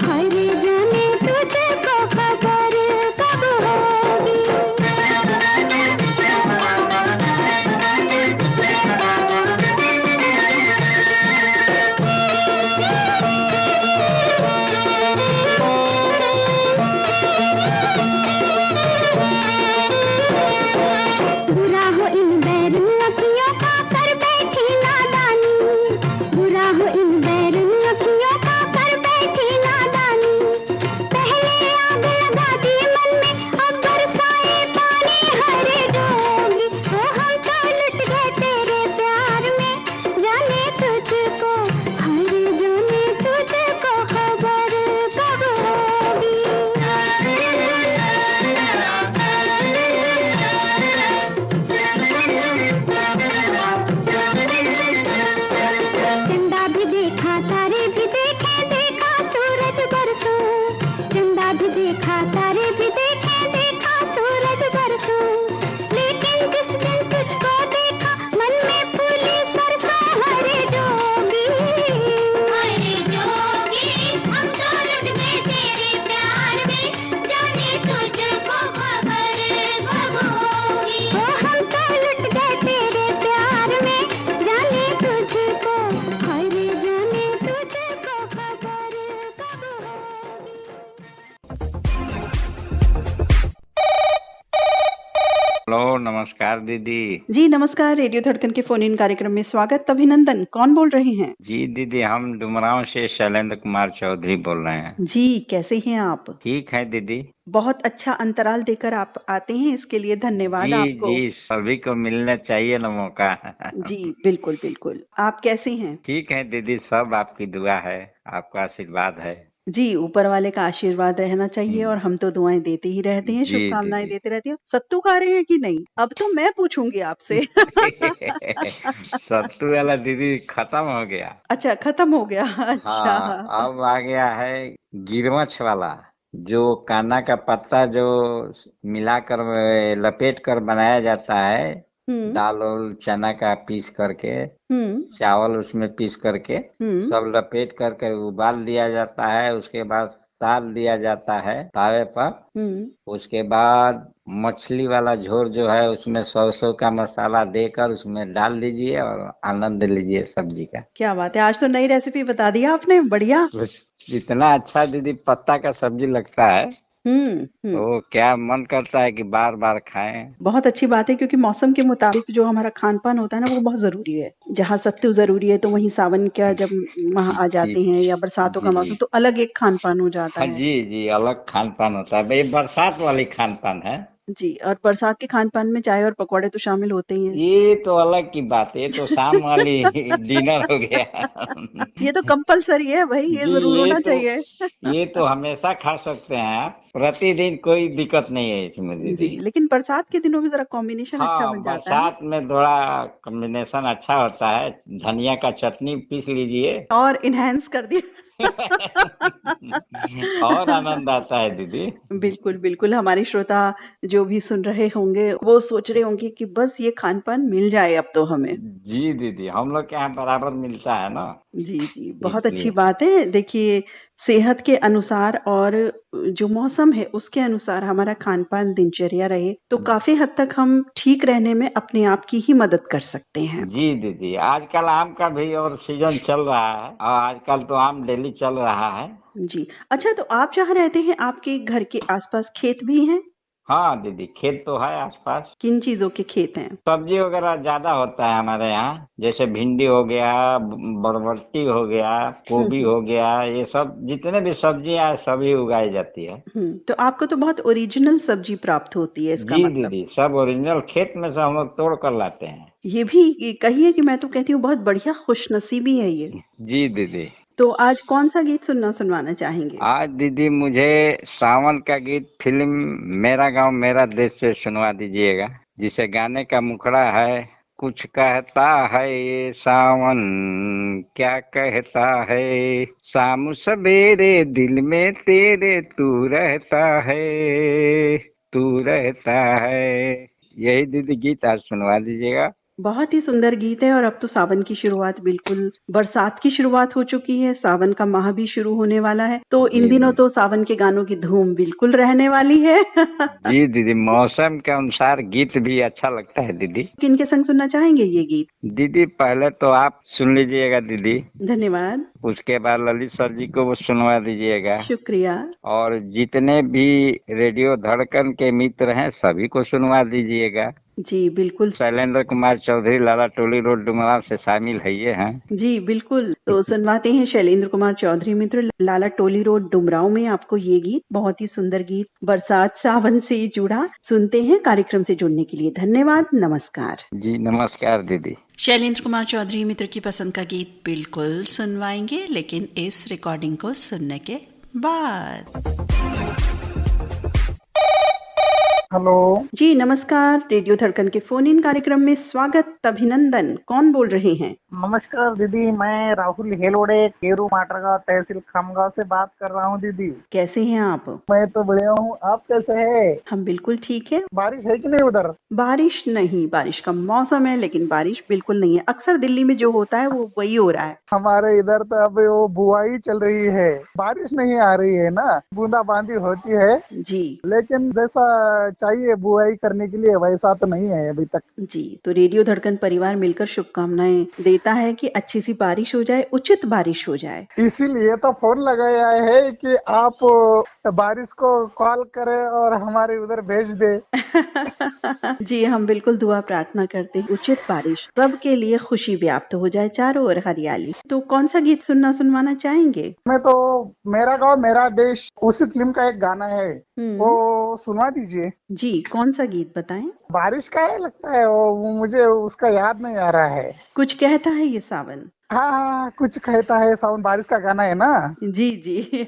हरे जाने तुझको खबर कब होगी। बुरा हो इन बैरून अखियों का कर बैठी नादानी, बुरा हो इन बैरून अखियों का कर बैठी नादानी। पहले आग लगा दी मन में, अब बरसाए पानी। हरे जोगी हम तो लुट गए तेरे प्यार में, जाने तुझको, हरे जाने तुझको खबर कब होगी। चंदा भी देखा तारे भी देखे, देखा सूरज बरसों, चंदा भी देखा तारे भी देखे, देखा सूरज बरसों, लेकिन जिस दिन तुझको देखा मन में हेलो, नमस्कार दीदी। जी नमस्कार, रेडियो धड़कन के फोन इन कार्यक्रम में स्वागत। अभिनंदन, कौन बोल रहे हैं? जी दीदी, हम डुमरांव से शैलेंद्र कुमार चौधरी बोल रहे हैं। जी, कैसे हैं आप? ठीक है दीदी। बहुत अच्छा अंतराल देकर आप आते हैं, इसके लिए धन्यवाद जी आपको। जी, सभी को मिलना चाहिए ना मौका। जी बिल्कुल बिल्कुल। आप कैसे हैं? ठीक है दीदी, सब आपकी दुआ है, आपका आशीर्वाद है। जी, ऊपर वाले का आशीर्वाद रहना चाहिए और हम तो दुआएं देते ही रहते हैं, जी शुभकामनाएं दीदी। देते रहते हैं। सत्तू खा रहे हैं कि नहीं? अब तो मैं पूछूंगी आपसे। सत्तू वाला दीदी खत्म हो गया। अच्छा, खत्म हो गया। अच्छा। हाँ, अब आ गया है गिरमच वाला, जो कान्ना का पत्ता जो मिलाकर लपेट कर बनाया जाता है, दाल और चना का पीस करके, चावल उसमें पीस करके सब लपेट करके उबाल दिया जाता है। उसके बाद ताल दिया जाता है तावे पर। उसके बाद मछली वाला झोर जो है उसमें सरसों का मसाला देकर उसमें डाल दीजिए और आनंद लीजिए सब्जी का। क्या बात है, आज तो नई रेसिपी बता दिया आपने, बढ़िया। इतना अच्छा दीदी पत्ता का सब्जी लगता है तो क्या मन करता है कि बार बार खाएं। बहुत अच्छी बात है, क्योंकि मौसम के मुताबिक जो हमारा खान पान होता है ना, वो बहुत जरूरी है। जहाँ सत्तू जरूरी है तो वहीं सावन का जब माह आ जाते हैं या बरसातों का मौसम, तो अलग एक खान पान हो जाता हाँ है। जी जी, अलग खान पान होता है। ये बरसात वाली खान पान है। जी, और बरसात के खान पान में चाय और पकौड़े तो शामिल होते ही हैं। ये तो अलग की बात है, ये तो शाम वाली डिनर हो गया। ये तो कंपलसरी है भाई, ये जी, जरूर होना चाहिए। ये तो हमेशा खा सकते हैं आप, प्रतिदिन कोई दिक्कत नहीं है इसमें जी, दीदी। लेकिन बरसात के दिनों में जरा कॉम्बिनेशन अच्छा हाँ, बन जाता है। बरसात में थोड़ा कॉम्बिनेशन अच्छा होता है। धनिया का चटनी पीस लीजिए और इनहेंस कर दिया। और आनंद आता है दीदी। बिल्कुल बिल्कुल, हमारे श्रोता जो भी सुन रहे होंगे वो सोच रहे होंगे कि बस ये खान पान मिल जाए अब तो हमें। जी दीदी, हम लोग के यहाँ बराबर मिलता है ना। जी जी, बहुत अच्छी इसलिए बात है। देखिए, सेहत के अनुसार और जो मौसम है उसके अनुसार हमारा खान पान दिनचर्या रहे तो काफी हद तक हम ठीक रहने में अपने आप की ही मदद कर सकते हैं। जी दीदी, आजकल आम का भी और सीजन चल रहा है और आजकल तो आम डेली चल रहा है। जी, अच्छा, तो आप जहाँ रहते हैं आपके घर के आसपास खेत भी हैं? हाँ दीदी, खेत तो है आसपास। किन चीजों के खेत हैं? सब्जी वगैरह ज्यादा होता है हमारे यहाँ, जैसे भिंडी हो गया, बरबट्टी हो गया, गोभी हो गया, ये सब जितने भी सब्जियां हैं सभी उगाई जाती है। तो आपको तो बहुत ओरिजिनल सब्जी प्राप्त होती है, इसका जी मतलब। दीदी, सब ओरिजिनल खेत में से हम लोग तोड़ कर लाते हैं। ये भी कहिए कि मैं तो कहती हूँ बहुत बढ़िया खुशनसीबी है ये। जी दीदी। तो आज कौन सा गीत सुनवाना चाहेंगे? आज दीदी मुझे सावन का गीत फिल्म मेरा गांव मेरा देश से सुनवा दीजिएगा, जिसे गाने का मुखड़ा है, कुछ कहता है ये सावन क्या कहता है, शाम सवेरे दिल में तेरे तू रहता है, तू रहता है। यही दीदी गीत आज सुनवा दीजिएगा। बहुत ही सुंदर गीत है। और अब तो सावन की शुरुआत, बिल्कुल बरसात की शुरुआत हो चुकी है, सावन का माह भी शुरू होने वाला है, तो इन दिनों तो सावन के गानों की धूम बिल्कुल रहने वाली है। जी दीदी, मौसम के अनुसार गीत भी अच्छा लगता है दीदी। किनके संग सुनना चाहेंगे ये गीत? दीदी पहले तो आप सुन लीजिएगा दीदी, धन्यवाद। उसके बाद ललित सर जी को वो सुनवा दीजिएगा। शुक्रिया। और जितने भी रेडियो धड़कन के मित्र हैं सभी को सुनवा दीजिएगा। जी बिल्कुल। शैलेंद्र कुमार चौधरी, लाला टोली रोड, डुमरांव से शामिल है ये हैं। जी बिल्कुल, तो सुनवाते हैं शैलेंद्र कुमार चौधरी मित्र, लाला टोली रोड, डुमरांव में आपको ये गीत, बहुत ही सुंदर गीत, बरसात सावन से जुड़ा। सुनते हैं। कार्यक्रम से जुड़ने के लिए धन्यवाद। नमस्कार। जी नमस्कार दीदी। शैलेंद्र कुमार चौधरी मित्र की पसंद का गीत बिल्कुल सुनवाएंगे, लेकिन इस रिकॉर्डिंग को सुनने के बाद। हेलो जी नमस्कार, रेडियो धड़कन के फोन इन कार्यक्रम में स्वागत। अभिनंदन, कौन बोल रहे हैं? नमस्कार दीदी, मैं राहुल हेलोड़े, केरू माटरगांव, तहसील खामगांव से बात कर रहा हूँ। दीदी कैसे हैं आप? मैं तो बढ़िया हूँ, आप कैसे हैं? हम बिल्कुल ठीक है। बारिश है कि नहीं उधर? बारिश नहीं, बारिश का मौसम है लेकिन बारिश बिल्कुल नहीं है। अक्सर दिल्ली में जो होता है वो वही हो रहा है। हमारे इधर तो अब वो बुआई चल रही है, बारिश नहीं आ रही है ना, बूंदाबांदी होती है जी, लेकिन जैसा चाहिए बुआई करने के लिए, वैसा तो नहीं है अभी तक। जी, तो रेडियो धड़कन परिवार मिलकर शुभकामनाएं देता है कि अच्छी सी बारिश हो जाए, उचित बारिश हो जाए। इसीलिए तो फोन लगाया है कि आप बारिश को कॉल करें और हमारे उधर भेज दे। जी, हम बिल्कुल दुआ प्रार्थना करते हैं उचित बारिश सबके लिए खुशी व्याप्त हो जाए, चारों ओर हरियाली। तो कौन सा गीत सुनवाना चाहेंगे? मैं तो मेरा गाँव मेरा देश उसी फिल्म का एक गाना है, वो सुनवा दीजिए। जी, कौन सा गीत बताएं? बारिश का है लगता है, वो मुझे उसका याद नहीं आ रहा है। कुछ कहता है ये सावन। हाँ, कुछ कहता है सावन, बारिश का गाना है ना। जी जी।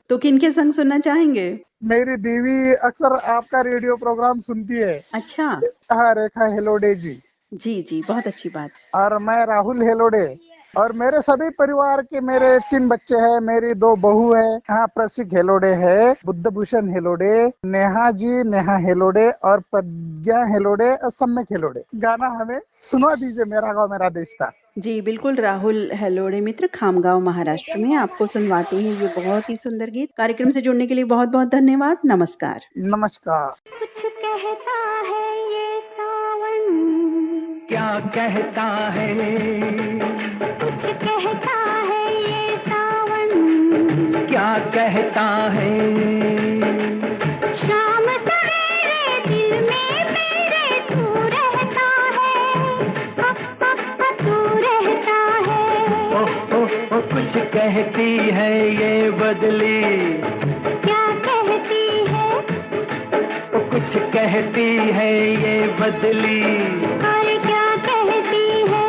तो किनके संग सुनना चाहेंगे? मेरी बीवी अक्सर आपका रेडियो प्रोग्राम सुनती है। अच्छा। हाँ, रेखा हेलोडे जी। जी जी, बहुत अच्छी बात। और मैं राहुल हेलोडे, और मेरे सभी परिवार के मेरे 3 बच्चे हैं, मेरी 2 बहू है। हाँ, प्रसिक हेलोडे है, बुद्धभूषण हेलोडे, नेहा हेलोडे और प्रज्ञा हेलोडे और सम्यक हेलोडे। गाना हमें सुना दीजिए, मेरा गाँव मेरा देश का। जी बिल्कुल, राहुल हेलोड़े मित्र खामगांव महाराष्ट्र में आपको सुनवाते हैं ये बहुत ही सुंदर गीत। कार्यक्रम से जुड़ने के लिए बहुत बहुत धन्यवाद। नमस्कार। नमस्कार। कुछ कहता है ये सावन, क्या कहता है, कुछ कहता है ये सावन, क्या कहता है, शाम सवेरे दिल में मेरे तू रहता है, तू रहता है। ओ कुछ कहती है ये बदली, क्या कहती है, कुछ कहती है ये बदली, और क्या कहती है,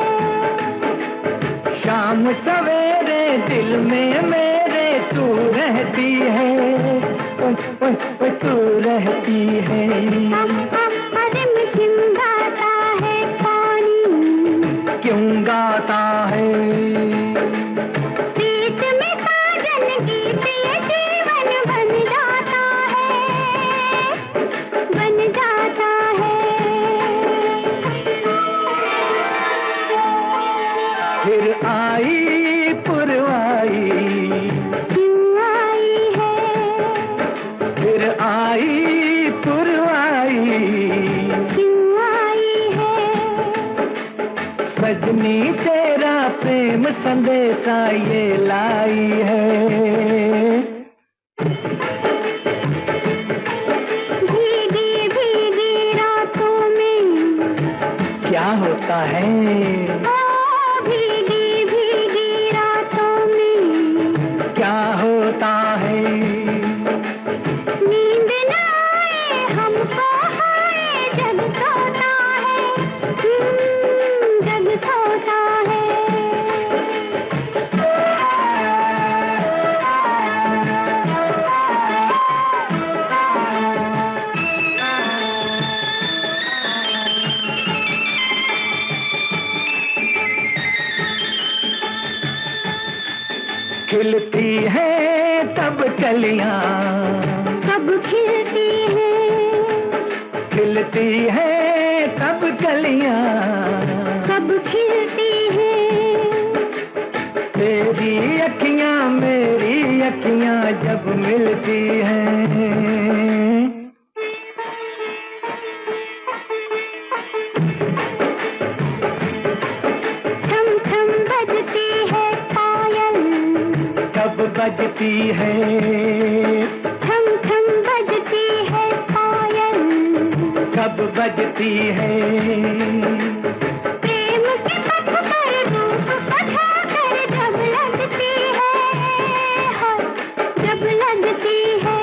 शाम सवेरे दिल में मेरे तू रहती है, तू रहती है। रिमझिम गाता है पानी, क्यों गाता है, प्रीत में साजन गीत ये जीवन बन जाता है, बन जाता है। फिर आई पुरवाई, क्यों आई है, फिर आई पुरवाई, क्यों आई है, सजनी तेरा प्रेम संदेशा ये लाई है। भीगी भीगी रातों में क्या होता है, भीगी भीगी रातों में क्या होता है, नींद न आए हमको हाय जग सोता है, जग सोता है। खिलती है तब कलियां, कब खिलती है, खिलती है तब कलियां, कब खिलती है, तेरी अखियां मेरी अखियां जब मिलती हैं। थम थम बजती है पायल, कब बजती है, थम थम बजती है पायल, कब बजती है, प्रेम के पथ पर रूप बधा कर जब लगती है, जब लगती है।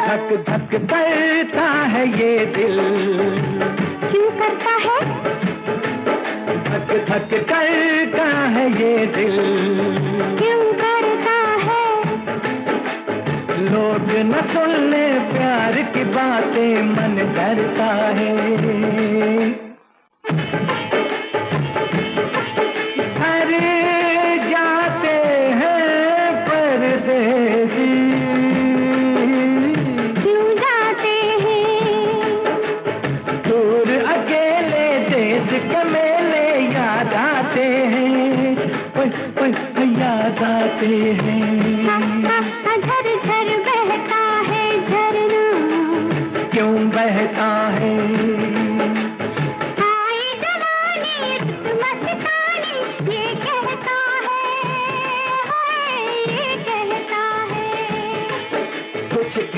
धक धक करता है ये दिल, क्यों करता है, धक धक करता है ये दिल, क्यों करता है, लोग न सुनने प्यार की बातें मन डरता है। अरे जाते हैं परदेसी, क्यों जाते हैं,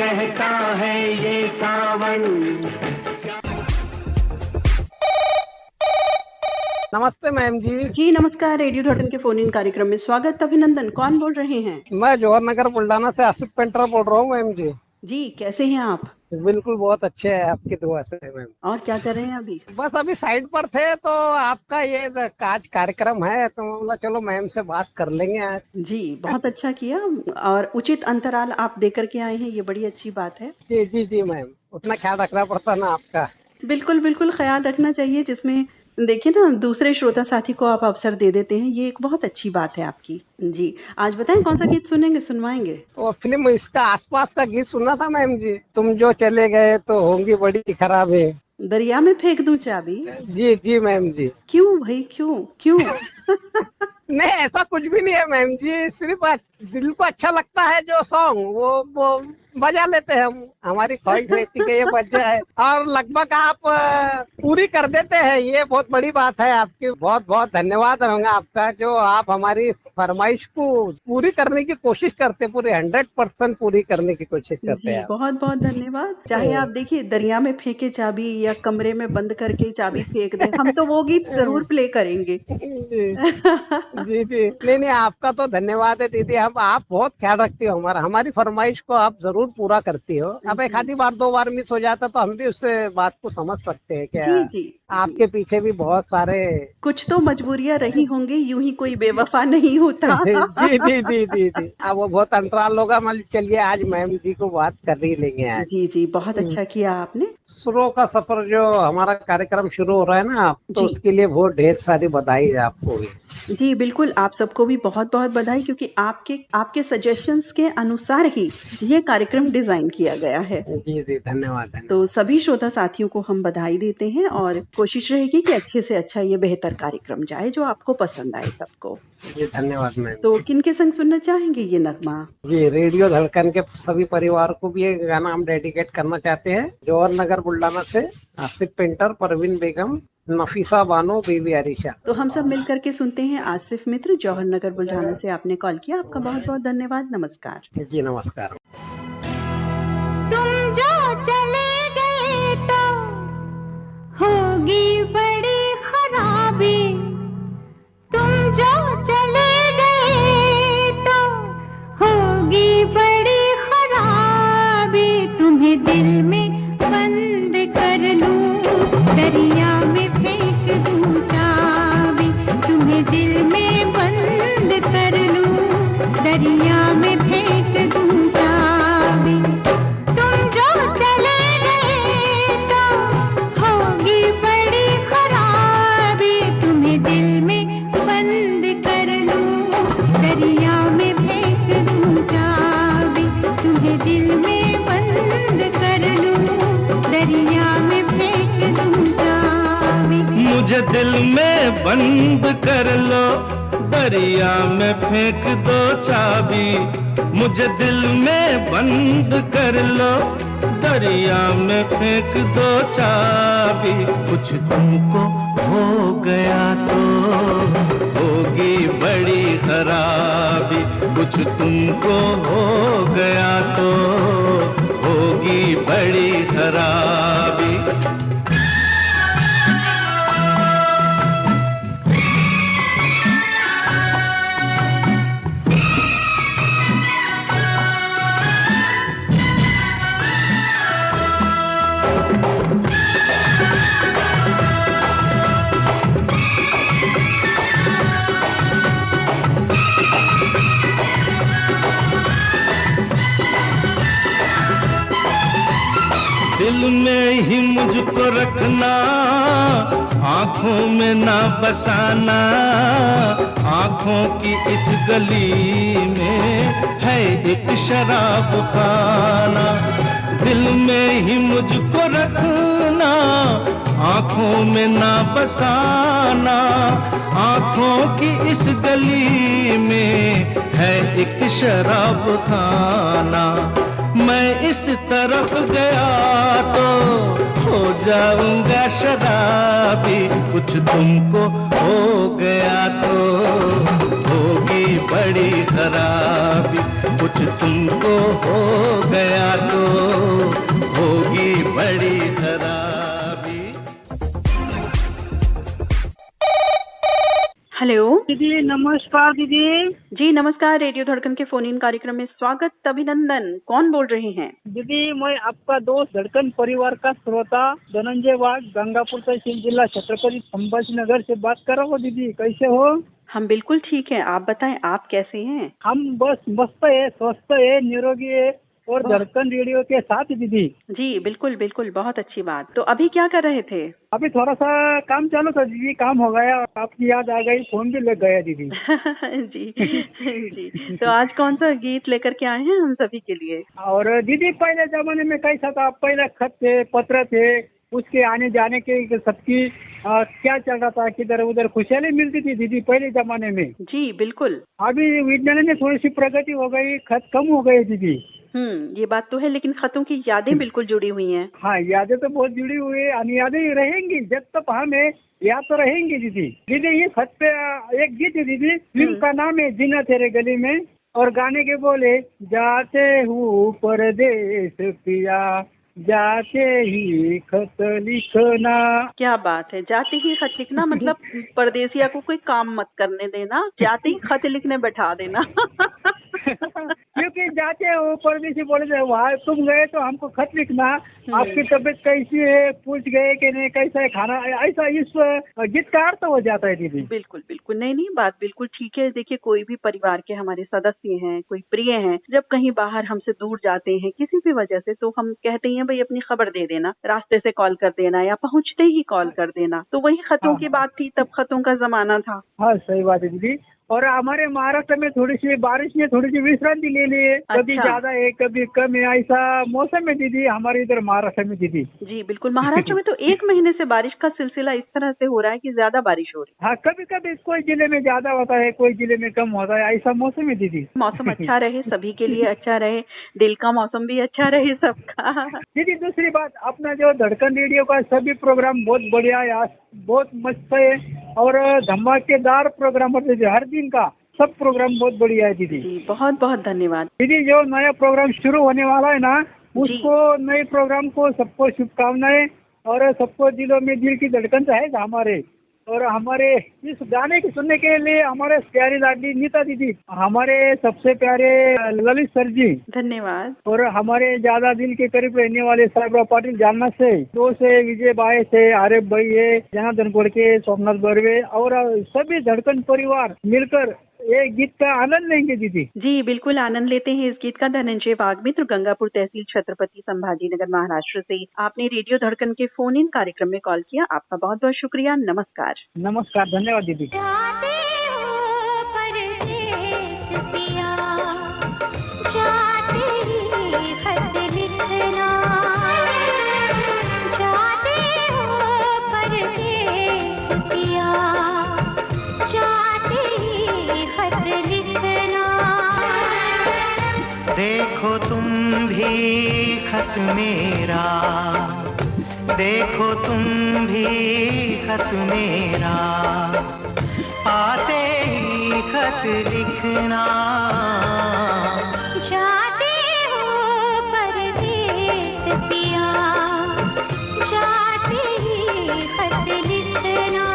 कहता है ये सावन। नमस्ते मैम जी। जी नमस्कार, रेडियो धड़कन के फोन इन कार्यक्रम में स्वागत। अभिनंदन, कौन बोल रहे हैं? मैं जवाहर नगर बुल्डाना से आसिफ पेंटर बोल रहा हूँ मैम जी। जी कैसे हैं आप? बिल्कुल बहुत अच्छे हैं, आपकी दुआ से मैम। और क्या कर रहे हैं अभी? बस अभी साइड पर थे तो आपका ये आज कार्यक्रम है तो बोला चलो मैम से बात कर लेंगे आज। जी बहुत अच्छा किया, और उचित अंतराल आप देकर के आए हैं, ये बड़ी अच्छी बात है। जी जी जी मैम, उतना ख्याल रखना पड़ता ना आपका। बिल्कुल बिल्कुल ख्याल रखना चाहिए, जिसमें देखिए ना दूसरे श्रोता साथी को आप अवसर दे देते हैं, ये एक बहुत अच्छी बात है आपकी। जी आज बताएं कौन सा गीत सुनेंगे, सुनवाएंगे? वो फिल्म इसका आसपास का गीत सुनना था मैम जी। तुम जो चले गए तो होंगी बड़ी खराब है। दरिया में फेंक दूं चाबी। जी जी मैम जी। क्यों भाई, क्यों क्यों? नहीं ऐसा कुछ भी नहीं है मैम जी, सिर्फ दिल को अच्छा लगता है जो सॉन्ग वो बजा लेते हैं हम। हमारी ख्वाहिश रहती है कि ये बज जाए और लगभग आप पूरी कर देते हैं, ये बहुत बड़ी बात है आपकी। बहुत बहुत धन्यवाद रहूंगा आपका, जो आप हमारी फरमाइश को पूरी करने की कोशिश करते, पूरी 100% पूरी करने की कोशिश करते हैं। बहुत बहुत धन्यवाद। चाहे आप देखिए दरिया में फेंके चाबी या कमरे में बंद करके चाबी फेंक दे, हम तो वो गीत जरूर प्ले करेंगे। जी जी नहीं आपका तो धन्यवाद है दीदी। आप बहुत ख्याल रखती हो हमारी फरमाइश को आप जरूर पूरा करती हो। अब एक आधी बार 2 बार मिस हो जाता तो हम भी उससे बात को समझ सकते हैं क्या। जी जी आपके पीछे भी बहुत सारे कुछ तो मजबूरियां रही होंगी, यूं ही कोई बेवफा नहीं होता। जी जी जी जी जी अब वो बहुत अंतराल होगा। मतलब चलिए आज मैम जी को बात कर ही लेंगे आज। जी जी बहुत अच्छा किया आपने। सुरों का सफर जो हमारा कार्यक्रम शुरू हो रहा है ना, तो उसके लिए बहुत ढेर सारी बधाई है आपको भी। जी बिल्कुल, आप सबको भी बहुत बहुत बधाई, क्योंकि आपके सजेशंस के अनुसार ही ये कार्यक्रम डिजाइन किया गया है। जी जी धन्यवाद। तो सभी श्रोता साथियों को हम बधाई देते हैं और कोशिश रहेगी कि अच्छे से अच्छा ये बेहतर कार्यक्रम जाए जो आपको पसंद आए सबको। जी धन्यवाद मैम। तो किनके संग सुनना चाहेंगे ये नगमा? जी रेडियो धड़कन के सभी परिवार को भी ये गाना हम डेडिकेट करना चाहते हैं। जवाहर नगर बुल्डाना से आसिफ पेंटर, परवीन बेगम, नफीसा बानो, बीबी आरिशा। तो हम सब मिलकर के सुनते हैं आसिफ मित्र, जौहर नगर बुल्ढाना से आपने कॉल किया, आपका बहुत बहुत धन्यवाद। नमस्कार। जी नमस्कार। तुम जो चले गए तो होगी बड़ी खराबी, तुम जो चले गए तो होगी बड़ी खराबी। तुम्हें दिल में बंद कर लूं, दरिया में फेंक दूं चाबी। तुम्हें दिल में बंद कर लूं, दरिया में फेंक दूं चाबी। तुम जो चले गए तो होगी बड़ी खराबी। तुम्हें दिल में बंद कर लूं, दरिया में फेंक दूं चाबी। तुम्हें दिल में बंद कर लूं, दरिया में फेंक दूं चाबी। मुझे दिल में बंद कर लो, दरिया में फेंक दो चाबी। मुझे दिल में बंद कर लो, दरिया में फेंक दो चाबी। कुछ तुमको हो गया तो होगी बड़ी खराबी। कुछ तुमको हो गया तो होगी बड़ी खराबी। दिल में ही मुझको रखना, आंखों में ना बसाना। आंखों की इस गली में है एक शराब खाना। दिल में ही मुझको रखना, आंखों में ना बसाना। आंखों की इस गली में है एक शराब खाना। मैं इस तरफ गया तो हो जाऊंगा शराबी। कुछ तुमको हो गया तो होगी बड़ी खराबी। कुछ तुमको हो गया तो नमस्कार दीदी। जी नमस्कार, रेडियो धड़कन के फोन इन कार्यक्रम में स्वागत, अभिनंदन। कौन बोल रहे हैं? दीदी मैं आपका दोस्त धड़कन परिवार का श्रोता धनंजय वाघ, गंगापुर तहसील, जिला छत्रपति संभाजीनगर से बात कर रहा हूँ। दीदी कैसे हो? हम बिल्कुल ठीक हैं, आप बताएं आप कैसे हैं? हम बस मस्त है, स्वस्थ है, निरोगी है और धड़कन रेडियो के साथ दीदी। जी बिल्कुल बिल्कुल, बहुत अच्छी बात। तो अभी क्या कर रहे थे? अभी थोड़ा सा काम चालू था दीदी, काम हो गया, आपकी याद आ गई, फोन भी लग गया दीदी। जी जी। तो आज कौन सा गीत लेकर के आए हैं हम सभी के लिए? और दीदी पहले जमाने में कैसा था, पहले खत थे, पत्र थे, उसके आने जाने के सबकी क्या चल रहा था, किधर उधर खुशहाली मिलती थी दीदी पहले जमाने में। जी बिल्कुल। अभी विज्ञान में थोड़ी सी प्रगति हो गई, खत कम हो गए दीदी। ये बात तो है, लेकिन खतों की यादें बिल्कुल जुड़ी हुई हैं। हाँ, यादें तो बहुत जुड़ी हुई है, और यादें रहेंगी जब तक हमें याद तो रहेंगी दीदी। दीदी ये खत पे एक गीत है दीदी, फिल्म का नाम है जीना तेरे गली में, और गाने के बोले जाते हूँ परदेश पिया, जाते ही खत लिखना। क्या बात है, जाते ही खत लिखना मतलब परदेसिया को कोई काम मत करने देना, जाते ही खत लिखने बैठा देना। क्योंकि जाते हो परदेसी बोले थे, वहाँ तुम गए तो हमको खत लिखना, आपकी तबीयत कैसी है, पूछ गए कि नहीं, कैसा है खाना, ऐसा इस गीत का अर्थ हो जाता है दीदी। बिल्कुल बिल्कुल, नहीं बात बिल्कुल ठीक है। देखिए कोई भी परिवार के हमारे सदस्य हैं, कोई प्रिय हैं, जब कहीं बाहर हमसे दूर जाते हैं किसी भी वजह से, तो हम कहते हैं भाई अपनी खबर दे देना, रास्ते से कॉल कर देना या पहुँचते ही कॉल कर देना। तो वही खतों की बात थी, तब खतों का जमाना था। हाँ सही बात है दीदी। और हमारे महाराष्ट्र में थोड़ी सी बारिश ने थोड़ी सी विश्रांति ले ली है, कभी ज्यादा है कभी कम है, ऐसा मौसम है दीदी हमारे इधर महाराष्ट्र में दीदी। जी बिल्कुल, महाराष्ट्र में तो 1 महीने से बारिश का सिलसिला इस तरह से हो रहा है कि ज्यादा बारिश हो रही है। हाँ, कभी कभी कोई जिले में ज्यादा होता है, कोई जिले में कम होता है, ऐसा मौसम है दीदी। मौसम अच्छा रहे, सभी के लिए अच्छा रहे, दिल का मौसम भी अच्छा रहे सबका। दीदी दूसरी बात, अपना जो धड़कन रेडियो का सभी प्रोग्राम बहुत बढ़िया है, बहुत मस्त है और धमाकेदार प्रोग्राम होते हैं हर दिन का, सब प्रोग्राम बहुत बढ़िया है दीदी। बहुत बहुत धन्यवाद दीदी। जो नया प्रोग्राम शुरू होने वाला है ना, उसको नए प्रोग्राम को सबको शुभकामनाएं, और सबको दिलों में दिल की धड़कन है हमारे। और हमारे इस गाने की सुनने के लिए हमारे प्यारी लाडली नीता दीदी, हमारे सबसे प्यारे ललित सर जी, धन्यवाद। और हमारे ज्यादा दिल के करीब रहने वाले साहिबराव पाटिल जालना से, 2 से विजय बाई से, आरिफ भाई है, जनार्दन गोड़के, सोमनाथ बर्वे और सभी धड़कन परिवार मिलकर एक गीत का आनंद लेंगे दीदी। जी बिल्कुल, आनंद लेते हैं इस गीत का। धनंजय वाघ मित्र, गंगापुर तहसील, छत्रपति संभाजीनगर, महाराष्ट्र से आपने रेडियो धड़कन के फोन इन कार्यक्रम में कॉल किया, आपका बहुत बहुत शुक्रिया। नमस्कार। नमस्कार, धन्यवाद दीदी। देखो तुम भी खत मेरा, देखो तुम भी खत मेरा, आते ही खत लिखना, जाते हो परदेस पिया, जाते ही खत लिखना।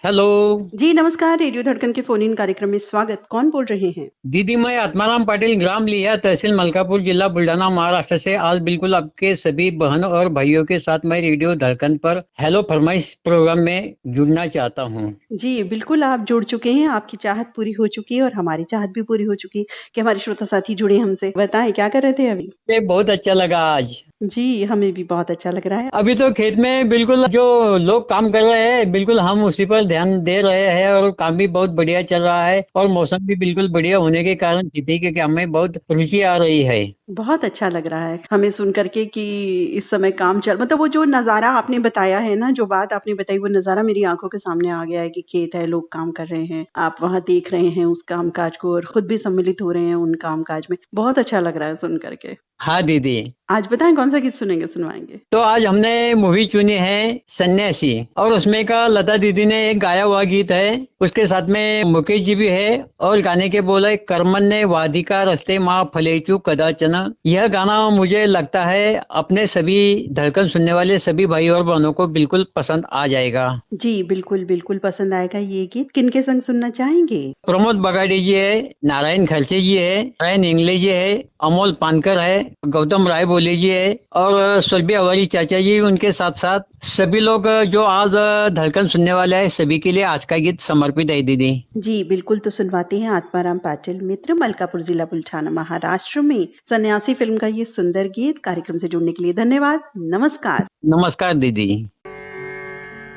हेलो जी नमस्कार, रेडियो धड़कन के फोन इन कार्यक्रम में स्वागत। कौन बोल रहे हैं? दीदी, मैं आत्माराम पाटिल, ग्राम लिया, तहसील मलकापुर, जिला बुल्ढाना, महाराष्ट्र से आज बिल्कुल आपके सभी बहन और भाइयों के साथ मैं रेडियो धड़कन पर हेलो फरमाइश प्रोग्राम में जुड़ना चाहता हूँ। जी बिल्कुल, आप जुड़ चुके हैं, आपकी चाहत पूरी हो चुकी है और हमारी चाहत भी पूरी हो चुकी है कि हमारे श्रोता साथी जुड़े हमसे। बताएं क्या कर रहे थे अभी? बहुत अच्छा लगा आज। जी हमें भी बहुत अच्छा लग रहा है। अभी तो खेत में बिल्कुल जो लोग काम कर रहे हैं बिल्कुल हम उसी पर ध्यान दे रहे हैं और काम भी बहुत बढ़िया चल रहा है और मौसम भी बिल्कुल बढ़िया होने के कारण खेती के काम में बहुत रुचि आ रही है। बहुत अच्छा लग रहा है हमें सुन करके कि इस समय काम चल, मतलब वो जो नजारा आपने बताया है ना, जो बात आपने बताई, वो नजारा मेरी आंखों के सामने आ गया है कि खेत है, लोग काम कर रहे हैं, आप वहाँ देख रहे हैं उस काम काज को और खुद भी सम्मिलित हो रहे हैं उन काम काज में। बहुत अच्छा लग रहा है सुन करके। हाँ दीदी, आज बताएं कौन सा गीत सुनाएंगे? तो आज हमने मूवी चुनी है सन्यासी और उसमें का लता दीदी ने एक गाया हुआ गीत है, उसके साथ में मुकेश जी भी है और गाने के बोले कर्मण्य वाधिका रस्ते माँ फलेचू कदाचन। यह गाना मुझे लगता है अपने सभी धड़कन सुनने वाले सभी भाई और बहनों को बिल्कुल पसंद आ जाएगा। जी बिल्कुल बिल्कुल पसंद आएगा। ये गीत किनके संग सुनना चाहेंगे? प्रमोद बगाड़ी जी है, नारायण खर्चे जी है, नारायण इंगले जी है, अमोल पानकर है, गौतम राय बोले जी है और सुरभि अवारी चाचा जी, उनके साथ साथ सभी लोग जो आज धड़कन सुनने वाले हैं सभी के लिए आज का गीत समर्पित है दीदी। जी बिल्कुल, तो सुनवाते हैं आत्माराम पाटिल मित्र, मलकापुर जिला बुल्ढाना, महाराष्ट्र में सन्यासी फिल्म का ये सुंदर गीत। कार्यक्रम से जुड़ने के लिए धन्यवाद। नमस्कार। नमस्कार दीदी।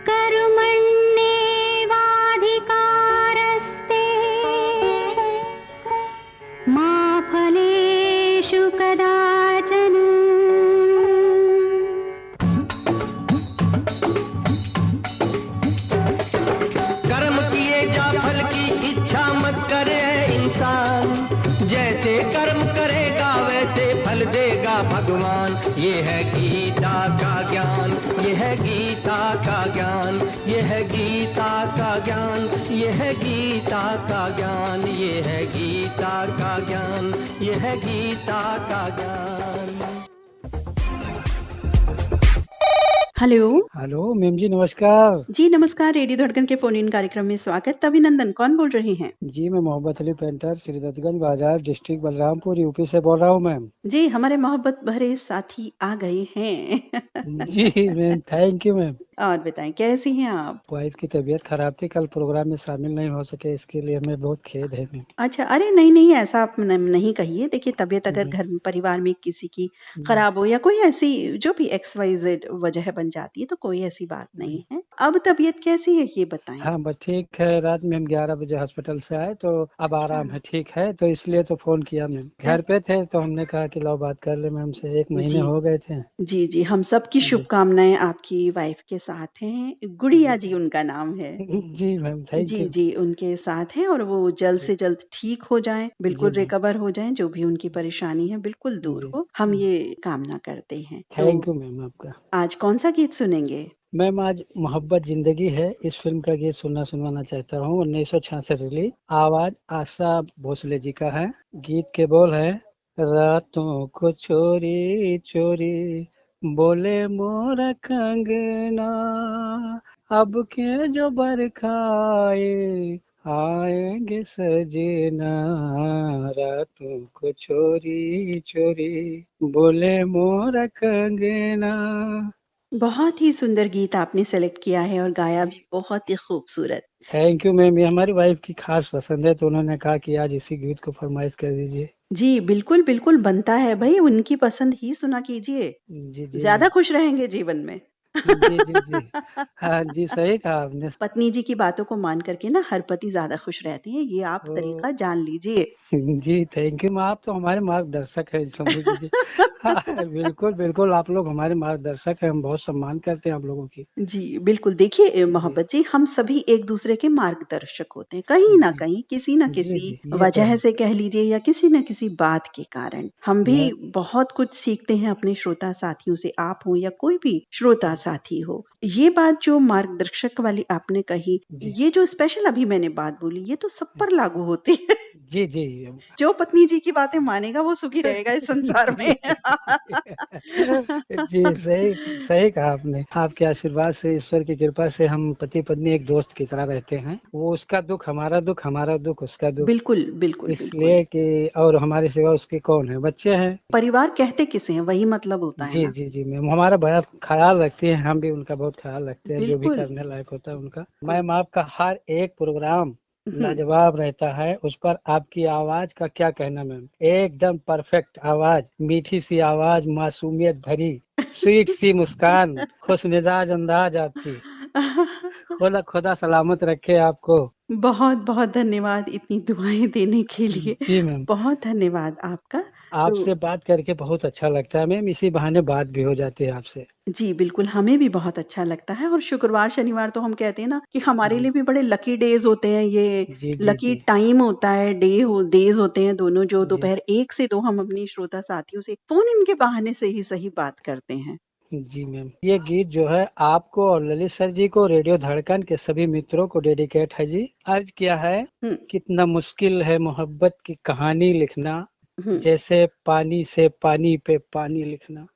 कर्मण्येवाधिकारस्ते मा फलेषु कदाचन। कर्म किए जा फल की इच्छा मत करे इंसान, जैसे कर्म करेगा वैसे फल देगा भगवान। ये है गीता का ज्ञान, ये है गीता का ज्ञान, ये है गीता का ज्ञान, ये है गीता का ज्ञान, ये है गीता का ज्ञान, ये है गीता का ज्ञान। हेलो हेलो मैम जी, नमस्कार। जी नमस्कार, रेडियो धड़कन के फोन इन कार्यक्रम में स्वागत। अभिनंदन, कौन बोल रहे हैं? जी मैं मोहम्मद अली पेंटर, श्रीदत्तगंज बाजार, डिस्ट्रिक्ट बलरामपुर, यूपी से बोल रहा हूँ मैम। जी हमारे मोहब्बत भरे साथी आ गए हैं। जी मैम, थैंक यू मैम। और बताएं कैसी हैं आप? वाइफ की तबीयत खराब थी, कल प्रोग्राम में शामिल नहीं हो सके, इसके लिए हमें बहुत खेद है मैम। अच्छा, अरे नहीं ऐसा आप नहीं कहिए। देखिए तबीयत अगर घर परिवार में किसी की खराब हो या कोई ऐसी जो भी XYZ वजह बन जाती है तो कोई ऐसी बात नहीं है। अब तबीयत कैसी है ये बताएं। हाँ बस ठीक है, रात में हम 11 बजे हॉस्पिटल से आए तो अब आराम है, ठीक है, तो इसलिए तो फोन किया मैम। घर पे थे तो हमने कहा कि लो बात कर ले मैम से, 1 महीने हो गए थे। जी जी, हम सबकी शुभकामनाएं आपकी वाइफ के साथ हैं। गुड़िया जी उनका नाम है। जी मैम, थैंक जी यू। जी, उनके साथ हैं और वो जल्द से जल्द ठीक हो जाएं, बिल्कुल रिकवर हो जाएं, जो भी उनकी परेशानी है बिल्कुल दूर हो, हम ये कामना करते हैं। थैंक यू मैम आपका। आज कौन सा गीत सुनेंगे? मैम आज मोहब्बत जिंदगी है, इस फिल्म का गीत सुनवाना चाहता हूँ। 1966 रिलीज, आवाज आशा भोसले जी का है। गीत के बोल है, रातों को चोरी चोरी बोले मोर कंगना, अब के जो बरखाए आएंगे सजना, रातों को चोरी चोरी बोले मोर कंगना। बहुत ही सुंदर गीत आपने सेलेक्ट किया है और गाया भी बहुत ही खूबसूरत। थैंक यू मैम, ये हमारी वाइफ की खास पसंद है तो उन्होंने कहा कि आज इसी गीत को फरमाइश कर दीजिए। जी बिल्कुल बिल्कुल बनता है भाई, उनकी पसंद ही सुना कीजिए, जी जी, ज्यादा खुश रहेंगे जीवन में। जी जी जी, हाँ जी, सही कहा आपने। पत्नी जी की बातों को मान करके ना हर पति ज्यादा खुश रहते हैं, ये आप तरीका जान लीजिए। जी थैंक यू, आप तो हमारे मार्गदर्शक है, समझ लीजिए। हाँ, बिल्कुल बिल्कुल, आप लोग हमारे मार्गदर्शक है, हम बहुत सम्मान करते हैं आप लोगों की। जी बिल्कुल, देखिए मोहब्बत जी, हम सभी एक दूसरे के मार्गदर्शक होते हैं, कहीं ना कहीं किसी न किसी वजह से कह लीजिए या किसी न किसी बात के कारण हम भी बहुत कुछ सीखते हैं अपने श्रोता साथियों से, आप हो या कोई भी श्रोता साथी हो। ये बात जो मार्गदर्शक वाली आपने कही, ये जो स्पेशल अभी मैंने बात बोली, ये तो सब पर लागू होती है। जी जी जो पत्नी जी की बातें मानेगा वो सुखी रहेगा इस संसार में। जी सही सही कहा आपने। आपके आशीर्वाद से, ईश्वर की कृपा से हम पति पत्नी एक दोस्त की तरह रहते हैं। वो उसका दुख हमारा दुख, हमारा दुख उसका दुख। बिल्कुल बिल्कुल बिल्कुल। इसलिए कि और हमारे सिवा उसके कौन है, बच्चे हैं। परिवार कहते किसे हैं, वही मतलब होता है जी ना। जी जी मैम, हमारा बड़ा ख्याल रखती है, हम भी उनका बहुत ख्याल रखते हैं, जो भी बिल्कुल। करने लायक होता है उनका। मैम आपका हर एक प्रोग्राम हम्म, लाजवाब रहता है। उस पर आपकी आवाज का क्या कहना मैम, एकदम परफेक्ट आवाज, मीठी सी आवाज, मासूमियत भरी, स्वीट सी मुस्कान, खुश मिजाज अंदाज आपकी। खुदा खुदा सलामत रखे आपको। बहुत बहुत धन्यवाद इतनी दुआएं देने के लिए। जी मैम, बहुत धन्यवाद आपका। तो आपसे बात करके बहुत अच्छा लगता है मैम, इसी बहाने बात भी हो जाती है आपसे। जी बिल्कुल, हमें भी बहुत अच्छा लगता है। और शुक्रवार शनिवार तो हम कहते हैं ना कि हमारे जी लिए भी बड़े लकी डेज होते हैं, ये जी जी लकी जी टाइम होता है, डेज होते हैं दोनों, जो जी दोपहर 1 से 2 हम अपनी श्रोता साथियों से फोन इन के बहाने से ही सही बात करते हैं। जी मैम, ये गीत जो है आपको और ललित सर जी को, रेडियो धड़कन के सभी मित्रों को डेडिकेट है जी। अर्ज किया है, हम्म कितना मुश्किल है मोहब्बत की कहानी लिखना, हम्म जैसे पानी से पानी पे पानी लिखना।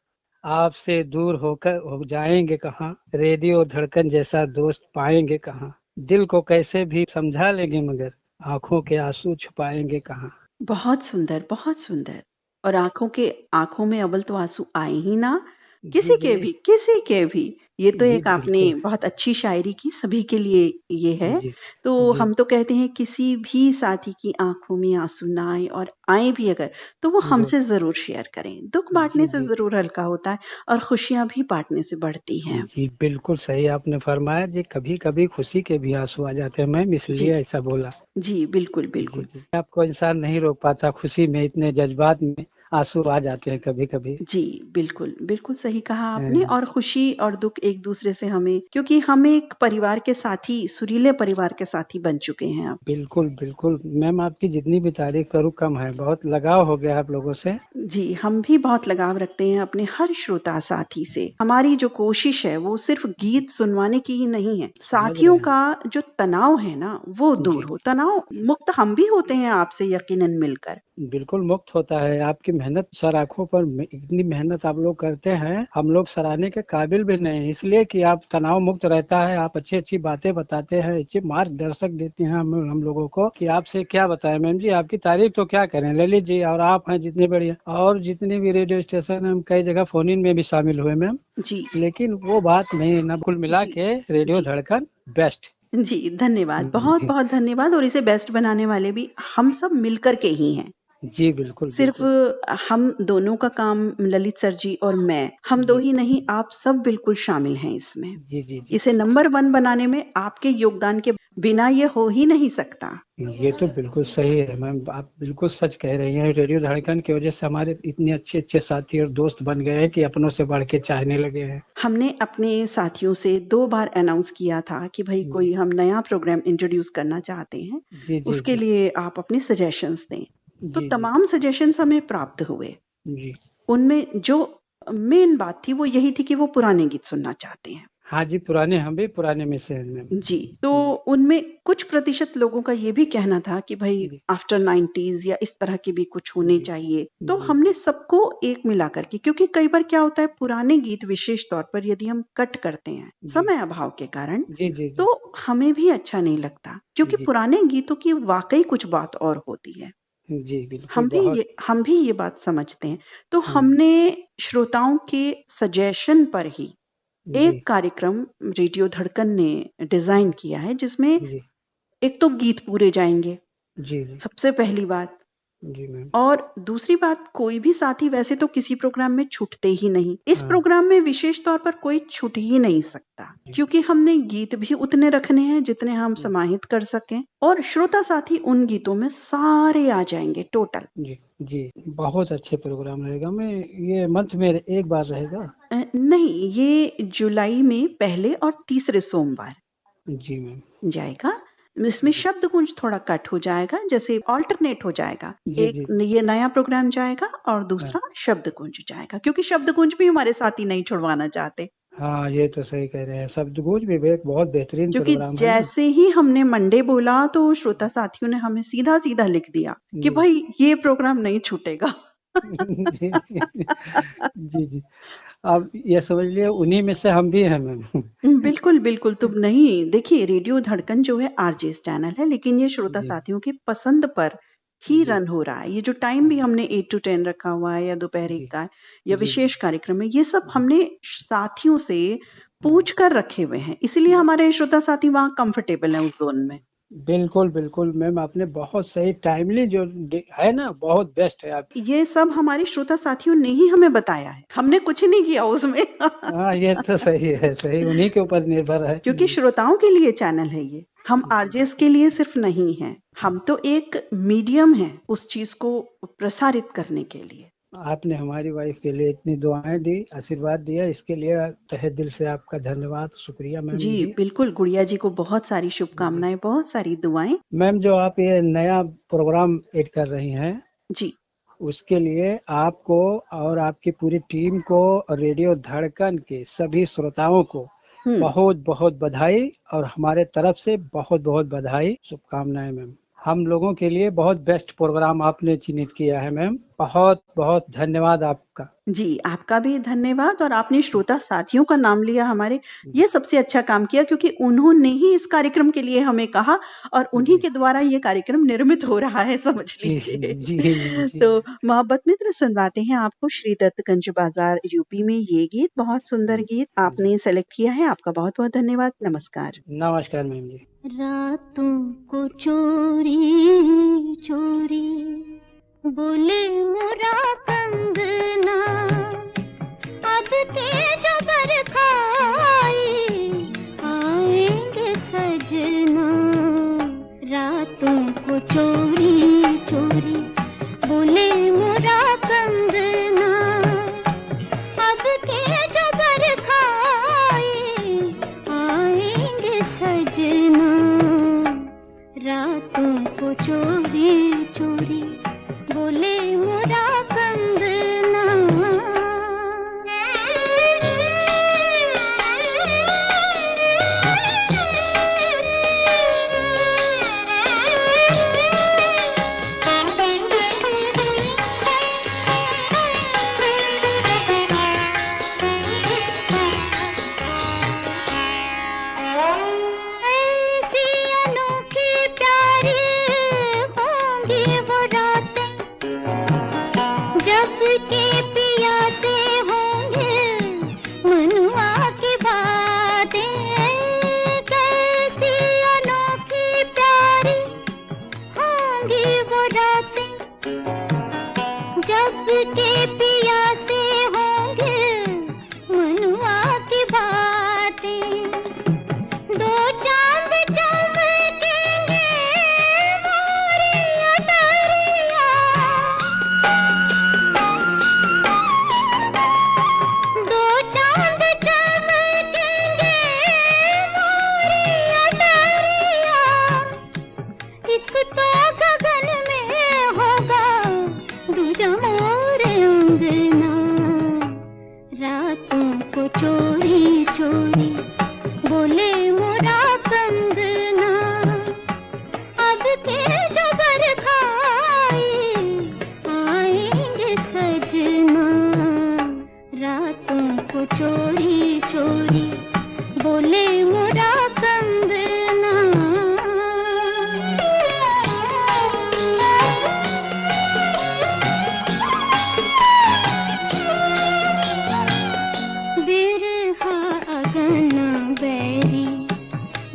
आपसे दूर होकर हो जाएंगे कहाँ, रेडियो धड़कन जैसा दोस्त पाएंगे कहाँ। दिल को कैसे भी समझा लेंगे मगर आंखों के आंसू छुपाएंगे कहाँ। बहुत सुंदर, बहुत सुंदर। और आंखों में अव्वल तो आंसू आए ही ना, जी जी किसी के भी। ये तो जी एक आपने बिल्कुल। बहुत अच्छी शायरी की, सभी के लिए ये है। जी तो जी हम तो कहते हैं किसी भी साथी की आंखों में आंसू ना आए, और आए भी अगर तो वो जी हमसे जरूर शेयर करें। दुख बांटने जी से जी जरूर हल्का होता है, और खुशियां भी बांटने से बढ़ती हैं। जी बिल्कुल सही आपने फरमाया जी। कभी कभी खुशी के भी आंसू आ जाते हैं मैम, जी इसलिए ऐसा बोला। जी बिल्कुल जी बिल्कुल। जी, आपको इंसान नहीं रोक पाता, खुशी में इतने जज्बात में आंसू आ जाते हैं कभी कभी। जी बिल्कुल बिल्कुल सही कहा आपने। और खुशी और दुख एक दूसरे से हमें, क्योंकि हम एक परिवार के साथी, सुरीले परिवार के साथी बन चुके हैं अब। बिल्कुल बिल्कुल मैम, आपकी जितनी भी तारीफ करूँ कम है, बहुत लगाव हो गया आप लोगों से। जी, हम भी बहुत लगाव रखते हैं अपने हर श्रोता साथी से। हमारी जो कोशिश है वो सिर्फ गीत सुनवाने की ही नहीं है, समझ रहे साथियों हैं। का जो तनाव है ना वो दूर जी हो। तनाव मुक्त हम भी होते हैं आपसे यकीनन मिलकर। बिल्कुल मुक्त होता है। आपकी मेहनत सर आंखों पर, इतनी मेहनत आप लोग करते हैं, हम लोग सराहने के काबिल भी नहीं, इसलिए कि आप तनाव मुक्त रहता है। आप अच्छी अच्छी बातें बताते हैं, अच्छे मार्गदर्शक देते हैं हम लोगों को, कि आपसे क्या बताएं मैम जी। आपकी तारीफ तो क्या करें, ललित जी और आप हैं जितने बढ़िया, और जितने भी रेडियो स्टेशन हैं, हम कई जगह फोन इन में भी शामिल हुए मैम, जी लेकिन वो बात नहीं ना। कुल मिला जी के रेडियो जी धड़कन बेस्ट। जी धन्यवाद, बहुत जी बहुत धन्यवाद। और इसे बेस्ट बनाने वाले भी हम सब मिलकर के ही हैं। जी बिल्कुल सिर्फ बिल्कुल। हम दोनों का काम, ललित सर जी और मैं, हम दो जी ही नहीं, आप सब बिल्कुल शामिल हैं इसमें। जी जी जी, इसे नंबर 1 बनाने में आपके योगदान के बिना ये हो ही नहीं सकता। ये तो बिल्कुल सही है मैम, आप बिल्कुल सच कह रही हैं। रेडियो धड़कन की वजह से हमारे इतने अच्छे अच्छे साथी और दोस्त बन गए हैं कि अपनों से बढ़ के चाहने लगे हैं। हमने अपने साथियों से 2 बार अनाउंस किया था कि भाई कोई हम नया प्रोग्राम इंट्रोड्यूस करना चाहते हैं, जी जी उसके जी लिए आप अपने सजेशंस दें। तो जी जी तमाम सजेशंस हमें प्राप्त हुए। जी। उनमें जो मेन बात थी वो यही थी कि वो पुराने गीत सुनना चाहते हैं। हाँ जी, पुराने, हम भी पुराने में से हैं मैम। जी, तो उनमें कुछ प्रतिशत लोगों का ये भी कहना था कि भाई जी आफ्टर 90s या इस तरह के भी कुछ होने जी चाहिए। तो जी हमने सबको एक मिला करके, क्योंकि कई बार क्या होता है, पुराने गीत विशेष तौर पर यदि हम कट करते हैं जी समय अभाव के कारण, जी जी जी तो हमें भी अच्छा नहीं लगता, क्योंकि जी पुराने गीतों की वाकई कुछ बात और होती है। जी बिल्कुल बहुत। हम भी ये बात समझते हैं। तो हाँ हमने श्रोताओं के सजेशन पर ही जी एक कार्यक्रम रेडियो धड़कन ने डिजाइन किया है, जिसमें जी एक तो गीत पूरे जाएंगे, जी जी सबसे पहली बात। जी मैम। और दूसरी बात, कोई भी साथी वैसे तो किसी प्रोग्राम में छूटते ही नहीं। इस हाँ प्रोग्राम में विशेष तौर पर कोई छूट ही नहीं सकता, जी क्योंकि हमने गीत भी उतने रखने हैं जितने हम समाहित कर सकें, और श्रोता साथी उन गीतों में सारे आ जाएंगे टोटल। जी जी, बहुत अच्छे प्रोग्राम रहेगा। मैं ये मंथ में एक बार रहेगा। नहीं, ये जुलाई में पहले और तीसरे सोमवार जी मैम। जाएगा। इसमें शब्द गुंज थोड़ा कट हो जाएगा, जैसे ऑल्टरनेट हो जाएगा। जी एक जी ये नया प्रोग्राम जाएगा और हाँ दूसरा शब्द गुंज जाएगा, क्योंकि शब्द गुंज भी हमारे साथी नहीं छुड़वाना चाहते। हाँ, ये तो सही कह रहे हैं। शब्दगूंज भी एक बहुत बेहतरीन क्योंकि प्रोग्राम है ना। जैसे ही हमने मंडे बोला तो श्रोता साथियों ने हमें सीधा सीधा लिख दिया कि जी भाई ये प्रोग्राम नहीं छूटेगा। जी जी जी। अब ये समझ लिए उन्हीं में से हम भी हैं मैम। बिल्कुल बिल्कुल। तो नहीं, देखिए रेडियो धड़कन जो है आरजे चैनल है, लेकिन ये श्रोता जी साथियों की पसंद पर ही जी रन हो रहा है। ये जो टाइम भी हमने 8 to 10 रखा हुआ है या दोपहर जी 1 का है या जी विशेष कार्यक्रम है, ये सब जी हमने साथियों से पूछ कर रखे हुए हैं, इसलिए हमारे श्रोता साथी वहाँ कंफर्टेबल हैं उस जोन में। बिल्कुल बिल्कुल मैम, आपने बहुत सही टाइमली जो है ना, बहुत बेस्ट है आप। ये सब हमारे श्रोता साथियों ने ही हमें बताया है, हमने कुछ नहीं किया उसमें। हाँ, ये तो सही है, सही उन्हीं के ऊपर निर्भर है। क्योंकि श्रोताओं के लिए चैनल है ये, हम आरजेस के लिए सिर्फ नहीं हैं, हम तो एक मीडियम है उस चीज को प्रसारित करने के लिए। आपने हमारी वाइफ के लिए इतनी दुआएं दी, आशीर्वाद दिया, इसके लिए तहे दिल से आपका धन्यवाद, शुक्रिया मैम जी जी। बिल्कुल, गुड़िया जी को बहुत सारी शुभकामनाएं, बहुत सारी दुआएं। मैम, जो आप ये नया प्रोग्राम एड कर रही हैं जी, उसके लिए आपको और आपकी पूरी टीम को और रेडियो धड़कन के सभी श्रोताओं को बहुत बहुत बधाई, और हमारे तरफ से बहुत बहुत बधाई, शुभकामनाएं मैम। हम लोगों के लिए बहुत बेस्ट प्रोग्राम आपने चिन्हित किया है मैम, बहुत बहुत धन्यवाद आपका। जी आपका भी धन्यवाद। और आपने श्रोता साथियों का नाम लिया हमारे, ये सबसे अच्छा काम किया, क्योंकि उन्होंने ही इस कार्यक्रम के लिए हमें कहा और उन्हीं के द्वारा ये कार्यक्रम निर्मित हो रहा है, समझ लीजिए। जी। तो मोहब्बत मित्र सुनवाते हैं आपको श्री दत्तगंज बाजार यूपी में ये गीत, बहुत सुंदर गीत आपने सेलेक्ट किया है, आपका बहुत बहुत धन्यवाद। नमस्कार। नमस्कार मैम जी। रातों को चोरी चोरी बोले मोरा कंगना, अब के जबर खाए आएंगे सजना। रातों को चोरी चोरी बोले मोरा कंगना, अब के जबर खाए आएंगे सजना। रातों को चोरी चोरी बोले मोरा कंगना।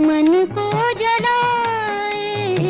मन को जलाए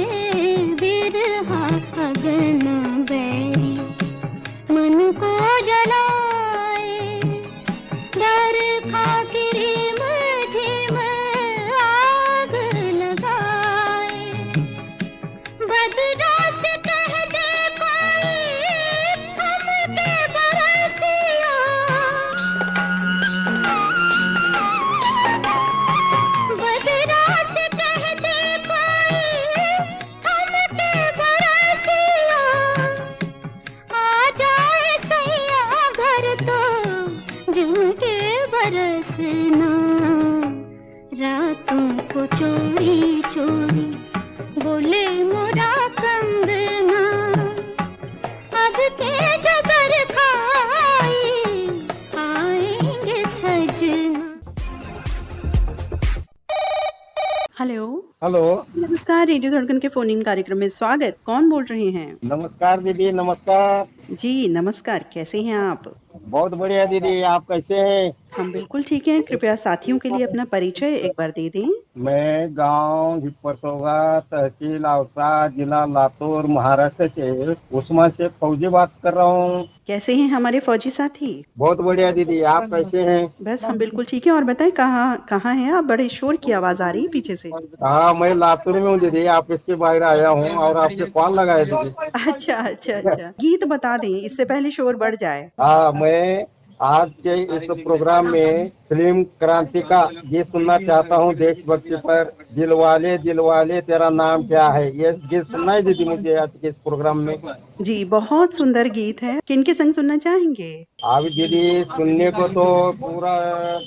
हेलो। नमस्कार, रेडियो धड़कन के फोन इन कार्यक्रम में स्वागत। कौन बोल रहे हैं? नमस्कार दीदी, नमस्कार जी नमस्कार, कैसे हैं आप? बहुत बढ़िया दीदी, आप कैसे हैं? हम बिल्कुल ठीक हैं। कृपया साथियों के लिए अपना परिचय एक बार दे दें। मैं गांव हिप्परसोगा, तहसील औसा, जिला लातूर, महाराष्ट्र से उस्मान से फौजी बात कर रहा हूँ। कैसे हैं हमारे फौजी साथी? बहुत बढ़िया दीदी, आप कैसे हैं? बस हम बिल्कुल ठीक हैं। और बताएं कहाँ हैं आप? बड़े शोर की आवाज आ रही है पीछे से। हाँ, मैं लातूर में हूँ दीदी, ऑफिस के बाहर आया हूँ और आपसे कॉल लगाया दीदी। अच्छा। गीत बता दें इससे पहले शोर बढ़ जाए। हाँ, मैं आज के इस प्रोग्राम में फिल्म क्रांति का गीत सुनना चाहता हूँ, देशभक्ति पर। दिलवाले तेरा नाम क्या है, ये गीत सुनना है दीदी मुझे आज के इस प्रोग्राम में। जी बहुत सुंदर गीत है। किनके संग सुनना चाहेंगे? आप दीदी, सुनने को तो पूरा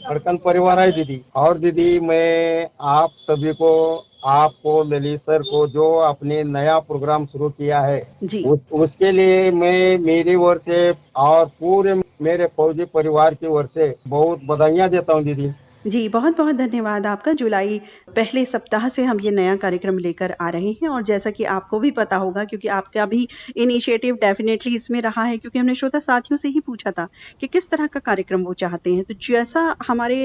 धड़कन परिवार है दीदी। और दीदी मैं आप सभी को, आपको, ललित सर को जो आपने नया प्रोग्राम शुरू किया है उसके लिए मैं मेरी ओर से और पूरे मेरे फौजी परिवार की ओर से बहुत बधाइयाँ देता हूँ दीदी। जी बहुत बहुत धन्यवाद आपका। जुलाई पहले सप्ताह से हम ये नया कार्यक्रम लेकर आ रहे हैं और जैसा कि आपको भी पता होगा क्योंकि आपका भी इनिशिएटिव डेफिनेटली इसमें रहा है, क्योंकि हमने श्रोता साथियों से ही पूछा था कि किस तरह का कार्यक्रम वो चाहते हैं। तो जैसा हमारे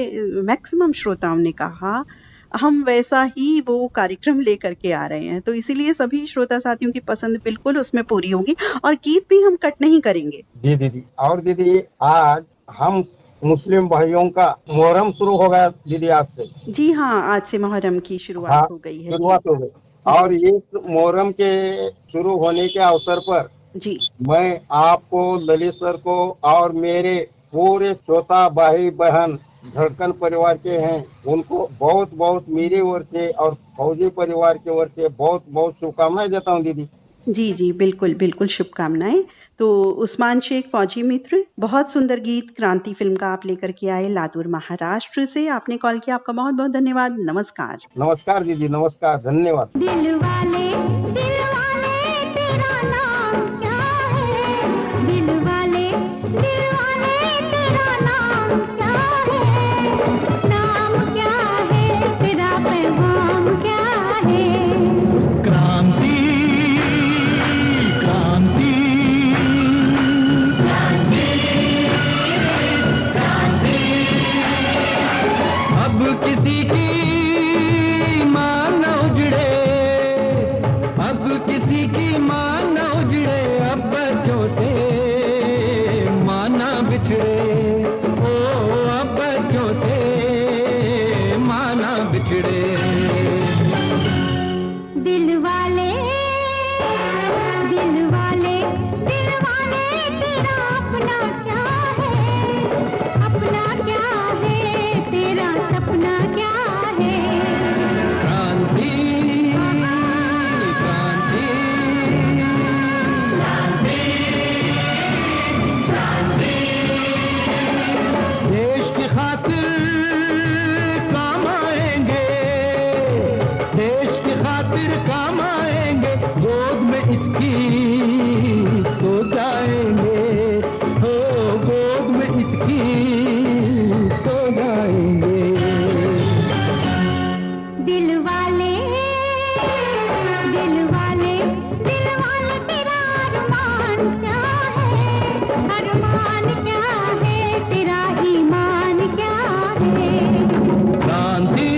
मैक्सिमम श्रोताओं ने कहा, हम वैसा ही वो कार्यक्रम लेकर के आ रहे हैं। तो इसीलिए सभी श्रोता साथियों की पसंद बिल्कुल उसमें पूरी होगी और गीत भी हम कट नहीं करेंगे। जी दीदी। और दीदी, आज हम मुस्लिम भाइयों का मुहर्रम शुरू हो गया दीदी आज से। जी हाँ, आज से मुहर्रम की शुरुआत हो गई है। शुरुआत हो गई और इस मुहर्रम के शुरू होने के अवसर पर जी मैं आपको, ललित सर को और मेरे पूरे श्रोता भाई बहन धड़कन परिवार के हैं उनको बहुत बहुत मेरी ओर से और फौजी परिवार की ओर से बहुत बहुत शुभकामनाएं देता हूँ दीदी। जी बिल्कुल शुभकामनाएं। तो उस्मान शेख फौजी मित्र, बहुत सुंदर गीत क्रांति फिल्म का आप लेकर के आए लातूर महाराष्ट्र से। आपने कॉल किया, आपका बहुत बहुत धन्यवाद। नमस्कार। नमस्कार दीदी, नमस्कार, धन्यवाद। दिलवाले तेरा नाम क्या है? दिलवाले तेरा नाम क्या है? नाम क्या है तेरा, पैगाम क्या है? क्रांति अब किसी की माँ न उजड़े, अब किसी की माँ न उजड़े, अब बच्चों से माँ न बिछड़े, ओ अब बच्चों से माँ न बिछड़े। दिलवाले तेरा अपना क्या है? अपना क्या है तेरा, सपना क्या है? क्रांति देश की खातिर काम आएंगे, देश की खातिर काम आएंगे, गोद में इसकी सो जाएंगे, हो गोद में इसकी सो जाएंगे। दिलवाले तेरा अरमान क्या है? अरमान क्या है तेरा, ईमान क्या है? क्रांति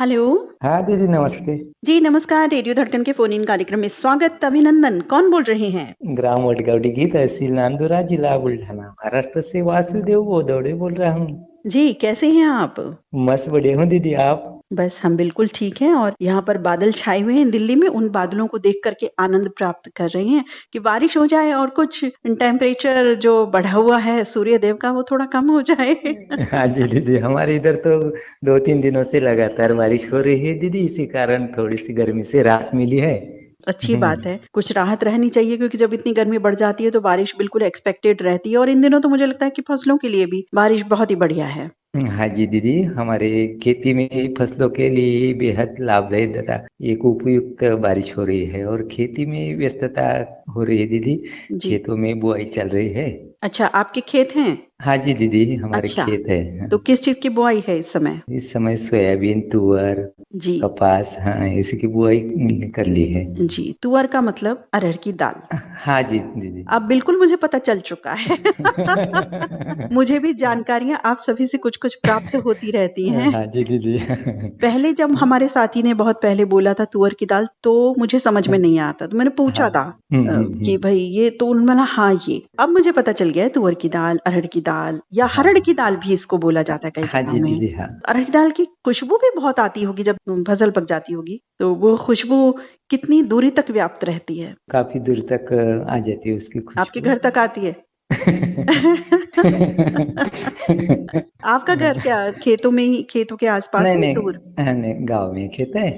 हेलो। हाँ दीदी नमस्ते। जी नमस्कार, रेडियो धड़कन के फोन इन कार्यक्रम में स्वागत, अभिनंदन। कौन बोल रहे हैं? ग्राम वडगावडी तहसील नांदुरा जिला बुल्ढाना महाराष्ट्र से वासुदेव बोदौड़े बोल रहा हूँ। जी कैसे हैं आप? मस्त बढ़िया हूँ दीदी, आप? बस हम बिल्कुल ठीक हैं और यहाँ पर बादल छाए हुए हैं दिल्ली में। उन बादलों को देख करके आनंद प्राप्त कर रहे हैं कि बारिश हो जाए और कुछ टेम्परेचर जो बढ़ा हुआ है सूर्य देव का वो थोड़ा कम हो जाए। हाँ जी दीदी, हमारे इधर तो 2-3 दिनों से लगातार बारिश हो रही है दीदी, इसी कारण थोड़ी सी गर्मी से राहत मिली है। अच्छी बात है, कुछ राहत रहनी चाहिए क्योंकि जब इतनी गर्मी बढ़ जाती है तो बारिश बिल्कुल एक्सपेक्टेड रहती है और इन दिनों तो मुझे लगता है कि फसलों के लिए भी बारिश बहुत ही बढ़िया है। हाँ जी दीदी, हमारे खेती में फसलों के लिए बेहद लाभदायी तथा एक उपयुक्त बारिश हो रही है और खेती में व्यस्तता हो रही है दीदी। खेतों में बुआई चल रही है। अच्छा, आपके खेत हैं? हाँ जी दीदी, हमारे अच्छा, खेत है। तो किस चीज की बुआई है इस समय? इस समय सोयाबीन, तुअर, जी, कपास, हाँ इसकी बुआई कर ली है। जी, तुअर का मतलब अरहर की दाल। हाँ जी दीदी। अब बिल्कुल मुझे पता चल चुका है। मुझे भी जानकारियां आप सभी से कुछ कुछ प्राप्त होती रहती हैं। हाँ जी दीदी। पहले जब हमारे साथी ने बहुत पहले बोला था तुअर की दाल तो मुझे समझ में नहीं आता, तो मैंने पूछा था कि भाई ये तो उन्होंने बोला हाँ ये। अब मुझे पता चल गया है तुअर की दाल, अरहर की दाल या हरड़ की दाल भी इसको बोला जाता है कई जगहों में। अरहर की दाल की खुशबू भी बहुत आती होगी जब फसल पक जाती होगी, तो वो खुशबू कितनी दूरी तक व्याप्त रहती है? काफी दूर तक आ जाती है उसकी खुशबू। आपके घर तक आती है? आपका घर क्या खेतों में ही, खेतों के आसपास है दूर? नहीं, गांव में खेत है,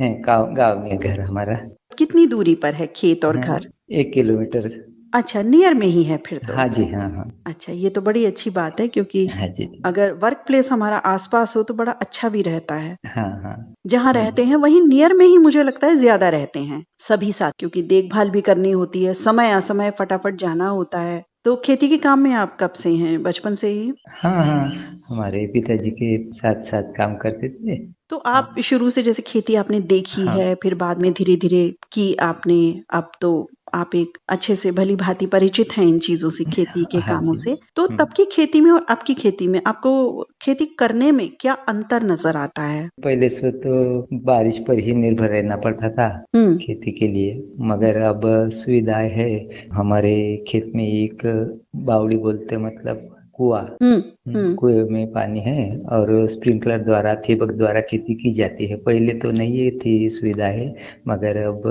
गांव में घर हमारा। कितनी दूरी पर है खेत और घर? 1 किलोमीटर। अच्छा, नियर में ही है फिर तो। हाँ जी, हाँ। अच्छा, ये तो बड़ी अच्छी बात है क्योंकि हाँ जी, अगर वर्क प्लेस हमारा आसपास हो तो बड़ा अच्छा भी रहता है। हाँ। जहाँ रहते हैं वहीं नियर में ही मुझे लगता है ज्यादा रहते हैं सभी साथ, क्योंकि देखभाल भी करनी होती है, समय असमय फटाफट जाना होता है। तो खेती के काम में आप कब से हैं? बचपन से ही? हाँ, हमारे पिताजी के साथ साथ काम करते थे। तो आप शुरू से जैसे खेती आपने देखी है, फिर बाद में धीरे धीरे की आपने, अब तो आप एक अच्छे से भली भांति परिचित हैं इन चीजों से, खेती के कामों से। तो तब की खेती में और अब की खेती में आपको खेती करने में क्या अंतर नजर आता है? पहले से तो बारिश पर ही निर्भर रहना पड़ता था खेती के लिए, मगर अब सुविधाएं है। हमारे खेत में एक बावड़ी बोलते मतलब कुआं, कुएं में पानी है और स्प्रिंकलर द्वारा, ठिबक द्वारा खेती की जाती है। पहले तो नहीं थी सुविधाएं, मगर अब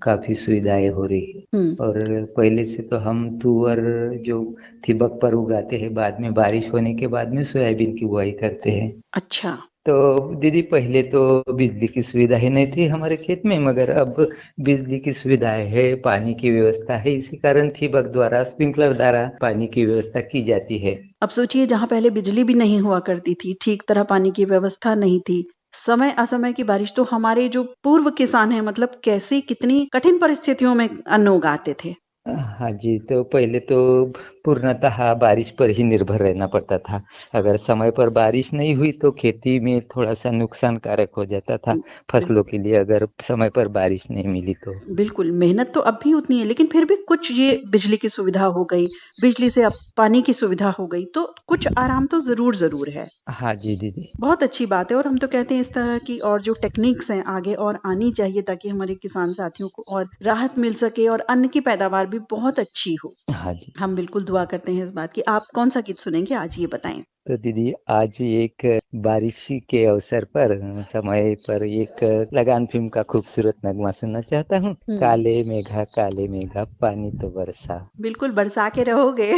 काफी सुविधाएं हो रही है। और पहले से तो हम तुअर जो ठिबक पर उगाते हैं, बाद में बारिश होने के बाद में सोयाबीन की बुआई करते हैं। अच्छा। तो दीदी पहले तो बिजली की सुविधा ही नहीं थी हमारे खेत में, मगर अब बिजली की सुविधाएं है, पानी की व्यवस्था है, इसी कारण ठिबक द्वारा, स्प्रिंकलर द्वारा पानी की व्यवस्था की जाती है। अब सोचिए, जहाँ पहले बिजली भी नहीं हुआ करती थी, ठीक तरह पानी की व्यवस्था नहीं थी, समय असमय की बारिश, तो हमारे जो पूर्व किसान हैं मतलब कैसे, कितनी कठिन परिस्थितियों में अन्न उगाते थे। हाँ जी, तो पहले तो पूर्णतः बारिश पर ही निर्भर रहना पड़ता था। अगर समय पर बारिश नहीं हुई तो खेती में थोड़ा सा नुकसानकारक हो जाता था फसलों के लिए, अगर समय पर बारिश नहीं मिली तो। बिल्कुल, मेहनत तो अब भी उतनी है, लेकिन फिर भी कुछ ये बिजली की सुविधा हो गई, बिजली से अब पानी की सुविधा हो गई, तो कुछ आराम तो जरूर है। हाँ जी दीदी, बहुत अच्छी बात है। और हम तो कहते हैं इस तरह की और जो टेक्निक्स हैं आगे और आनी चाहिए ताकि हमारे किसान साथियों को और राहत मिल सके और अन्न की पैदावार भी बहुत अच्छी हो। हाँ जी, हम बिल्कुल दुआ करते हैं इस बात की। आप कौन सा गीत सुनेंगे आज, ये बताएं। तो दीदी आज एक बारिश के अवसर पर, समय पर एक लगान फिल्म का खूबसूरत नगमा सुनना चाहता हूँ। काले मेघा पानी तो बरसा। बिल्कुल बरसा के रहोगे।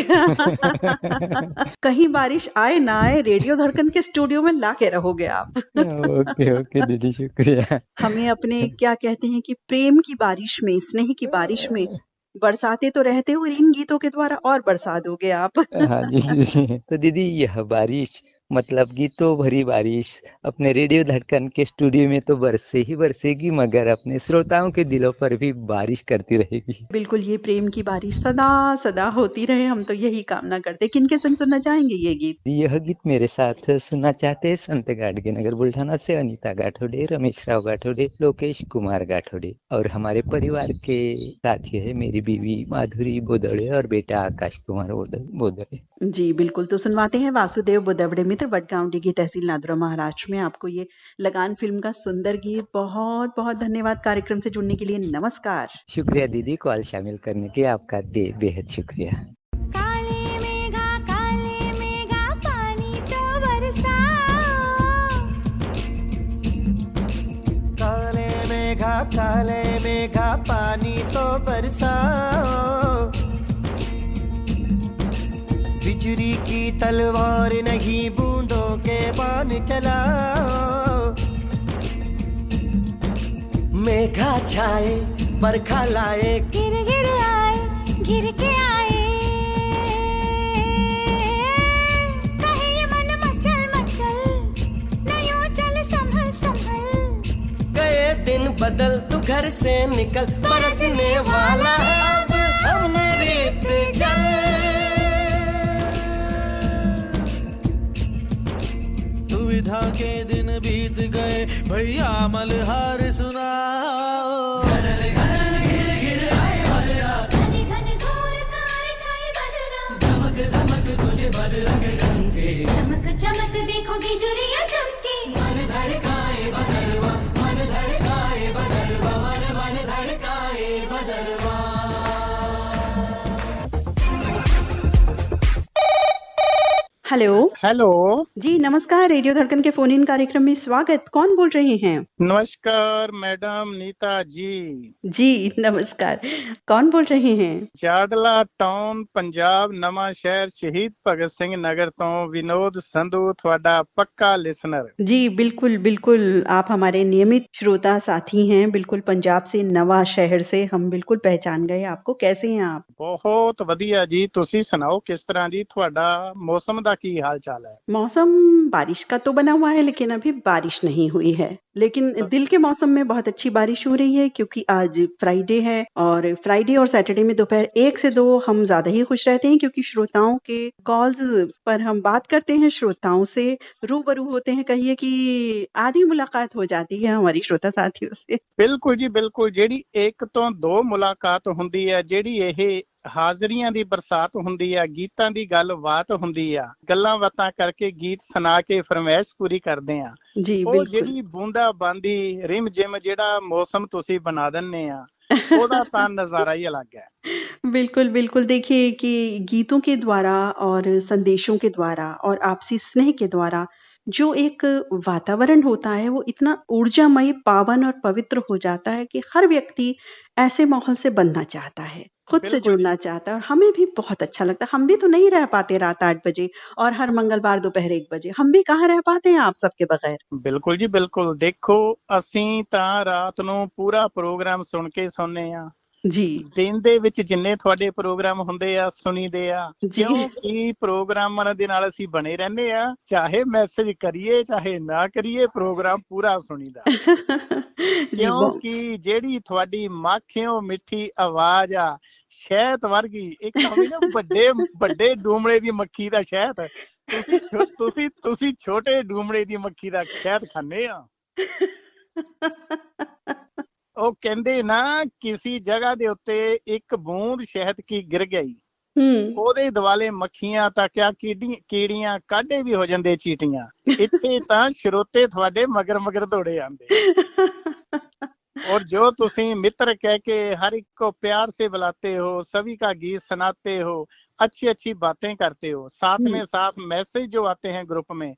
कहीं बारिश आए ना आए, रेडियो धड़कन के स्टूडियो में ला के रहोगे आप। ओके दीदी, शुक्रिया। हमें अपने क्या कहते हैं कि प्रेम की बारिश में, स्नेह की बारिश में बरसाते तो रहते हो, इन गीतों के द्वारा और बरसा दोगे आप। हाँ जी, तो दीदी यह बारिश मतलब गीतों भरी बारिश अपने रेडियो धड़कन के स्टूडियो में तो बरसे ही बरसेगी, मगर अपने श्रोताओं के दिलों पर भी बारिश करती रहेगी। बिल्कुल, ये प्रेम की बारिश सदा सदा होती रहे, हम तो यही कामना करते। किनके संग सुनना चाहेंगे ये गीत? यह गीत मेरे साथ सुनना चाहते हैं संत गाडगे नगर बुल्ढाना से अनीता गाठोडे, रमेश राव गाठोडे, लोकेश कुमार गाठोडे और हमारे परिवार के साथी है मेरी बीवी माधुरी बोदड़े और बेटा आकाश कुमार बोदड़े। जी बिल्कुल, तो सुनवाते हैं वासुदेव बोदवड़े मित्र क्षेत्र वडगांव डिगी तहसील नादौरा महाराष्ट्र में आपको ये लगान फिल्म का सुंदर गीत। बहुत बहुत धन्यवाद कार्यक्रम से जुड़ने के लिए। नमस्कार। शुक्रिया दीदी, कॉल शामिल करने के आपका बेहद शुक्रिया। काले मेघा पानी तो बरसाओ, काले मेघा पानी तो बरसाओ, बिजली की तलवार नहीं बूंदों के बाण चलाओ, मेघा छाए बरखा लाए, गिर आए गिर के आए, कहीं ये मन मचल नहीं चल संभल, गए दिन बदल तू घर से निकल, बरसने वाला अब हम रेत जल, दुविधा के दिन बीत गए भैया मलहार सुनाओ, घिर आए बदरा, घन घोर कार छाए बदरा, धमक तुझे बदरंग ढंके, चमक देखो बिजुलियां चमके, मन धड़काए बदरवा, मन धड़काए बदरवा, मन धड़काए बदरवा। हेलो जी, नमस्कार। रेडियो धड़कन के फोन इन कार्यक्रम में स्वागत। कौन बोल रहे हैं? नमस्कार मैडम नीता जी। जी नमस्कार, कौन बोल रहे हैं? जाडला टाउन पंजाब नवा शहर शहीद भगत सिंह नगर तो विनोद संधू थोड़ा पक्का लिसनर। जी बिल्कुल बिल्कुल, आप हमारे नियमित श्रोता साथी हैं। बिल्कुल पंजाब से, नवा शहर से हम बिल्कुल पहचान गए आपको। कैसे हैं आप? बहुत वधिया जी, तुसी सुनाओ किस तरह जी थोड़ा मौसम दा की हाल चाल है? मौसम बारिश का तो बना हुआ है, लेकिन अभी बारिश नहीं हुई है। लेकिन दिल के मौसम में बहुत अच्छी बारिश हो रही है, क्योंकि आज फ्राइडे है और फ्राइडे और सैटरडे में दोपहर 1 से 2 हम ज्यादा ही खुश रहते हैं, क्योंकि श्रोताओं के कॉल्स पर हम बात करते हैं, श्रोताओं से रूबरू होते हैं। कहिए कि आधी मुलाकात हो जाती है हमारी श्रोता साथियों से। बिल्कुल जी बिल्कुल, जेड़ी 1 ਤੋਂ 2 मुलाकात ਹੁੰਦੀ ਹੈ, ਜਿਹੜੀ ਇਹ ਹਾਜ਼ਰੀਆਂ ਦੀ ਬਰਸਾਤ ਹੁੰਦੀ ਆ, ਗੀਤਾਂ ਦੀ ਗੱਲਬਾਤ ਹੁੰਦੀ ਆ, ਗੱਲਾਂ ਬਾਤਾਂ ਕਰਕੇ ਗੀਤ ਸੁਣਾ ਕੇ ਫਰਮਾਇਸ਼ ਪੂਰੀ ਕਰਦੇ ਆ। ਜੀ ਉਹ ਜਿਹੜੀ ਬੂੰਦਾ ਬਾਂਦੀ ਰਿਮ ਜਿਮ ਜਿਹੜਾ ਮੌਸਮ ਤੁਸੀਂ ਬਣਾ ਦਿੰਨੇ ਆ, ਉਹਦਾ ਤਾਂ नजारा ही अलग है। बिल्कुल बिल्कुल, देखिए कि गीतों के द्वारा और संदेशों के द्वारा और आपसी स्नेह के द्वारा जो एक वातावरण होता है वो इतना ऊर्जामय, पावन और पवित्र हो जाता है कि हर व्यक्ति ऐसे माहौल से बनना चाहता है, खुद से जुड़ना चाहता है। और हमें भी बहुत अच्छा लगता है। हम भी तो नहीं रह पाते रात 8 बजे और हर मंगलवार दोपहर 1 बजे। हम भी कहाँ रह पाते हैं आप सबके बगैर। बिल्कुल जी बिल्कुल, देखो ਅਸੀਂ ਤਾਂ ਰਾਤ ਨੂੰ ਪੂਰਾ ਪ੍ਰੋਗਰਾਮ ਸੁਣ ਕੇ ਸੌਂਦੇ ਆ ਜੀ। ਦਿਨ ਦੇ ਵਿੱਚ ਜਿੰਨੇ ਤੁਹਾਡੇ ਪ੍ਰੋਗਰਾਮ ਹੁੰਦੇ ਆ ਸੁਣੀਦੇ ਆ, ਕਿਉਂਕਿ ਪ੍ਰੋਗਰਾਮਾਂ ਦੇ ਨਾਲ ਅਸੀਂ ਬਣੇ ਰਹਿੰਦੇ ਆ। ਚਾਹੇ ਮੈਸੇਜ ਕਰੀਏ ਚਾਹੇ ਨਾ ਕਰੀਏ, ਪ੍ਰੋਗਰਾਮ ਪੂਰਾ ਸੁਣੀਦਾ। ਕਿਉਂਕਿ ਜਿਹੜੀ ਤੁਹਾਡੀ ਮਾਖਿਓ ਮਿੱਠੀ ਆਵਾਜ਼ ਆ, ਸ਼ਹਿਦ ਵਰਗੀ, ਇੱਕ ਹੁੰਦੀ ਨਾ ਵੱਡੇ ਡੂਮੜੇ ਦੀ ਮੱਖੀ ਦਾ ਸ਼ਹਿਦ, ਤੁਸੀਂ ਛੋਟੇ ਡੂਮੜੇ ਦੀ ਮੱਖੀ ਦਾ ਸ਼ਹਿਦ ਖਾਂਦੇ ਆ। ਉਹ ਕਹਿੰਦੇ ਨਾ, ਕਿਸੇ ਜਗ੍ਹਾ ਦੇ ਉੱਤੇ ਇੱਕ ਬੂੰਦ ਸ਼ਹਿਦ ਕੀ ਗਿਰ ਗਈ, ਉਹਦੇ ਦੁਆਲੇ ਮੱਖੀਆਂ ਤਾਂ ਕਿਆ ਕੀੜੀਆਂ ਕਾਢੇ ਵੀ ਹੋ ਜਾਂਦੇ ਚੀਟੀਆਂ। ਇੱਥੇ ਤਾਂ ਸਰੋਤੇ ਤੁਹਾਡੇ ਮਗਰ ਦੌੜੇ ਆਂਦੇ। और जो तुसी मित्र कह के हर एक को प्यार से बुलाते हो, सभी का गीत सुनाते हो, अच्छी अच्छी बातें करते हो, साथ में साथ मैसेज जो आते हैं ग्रुप में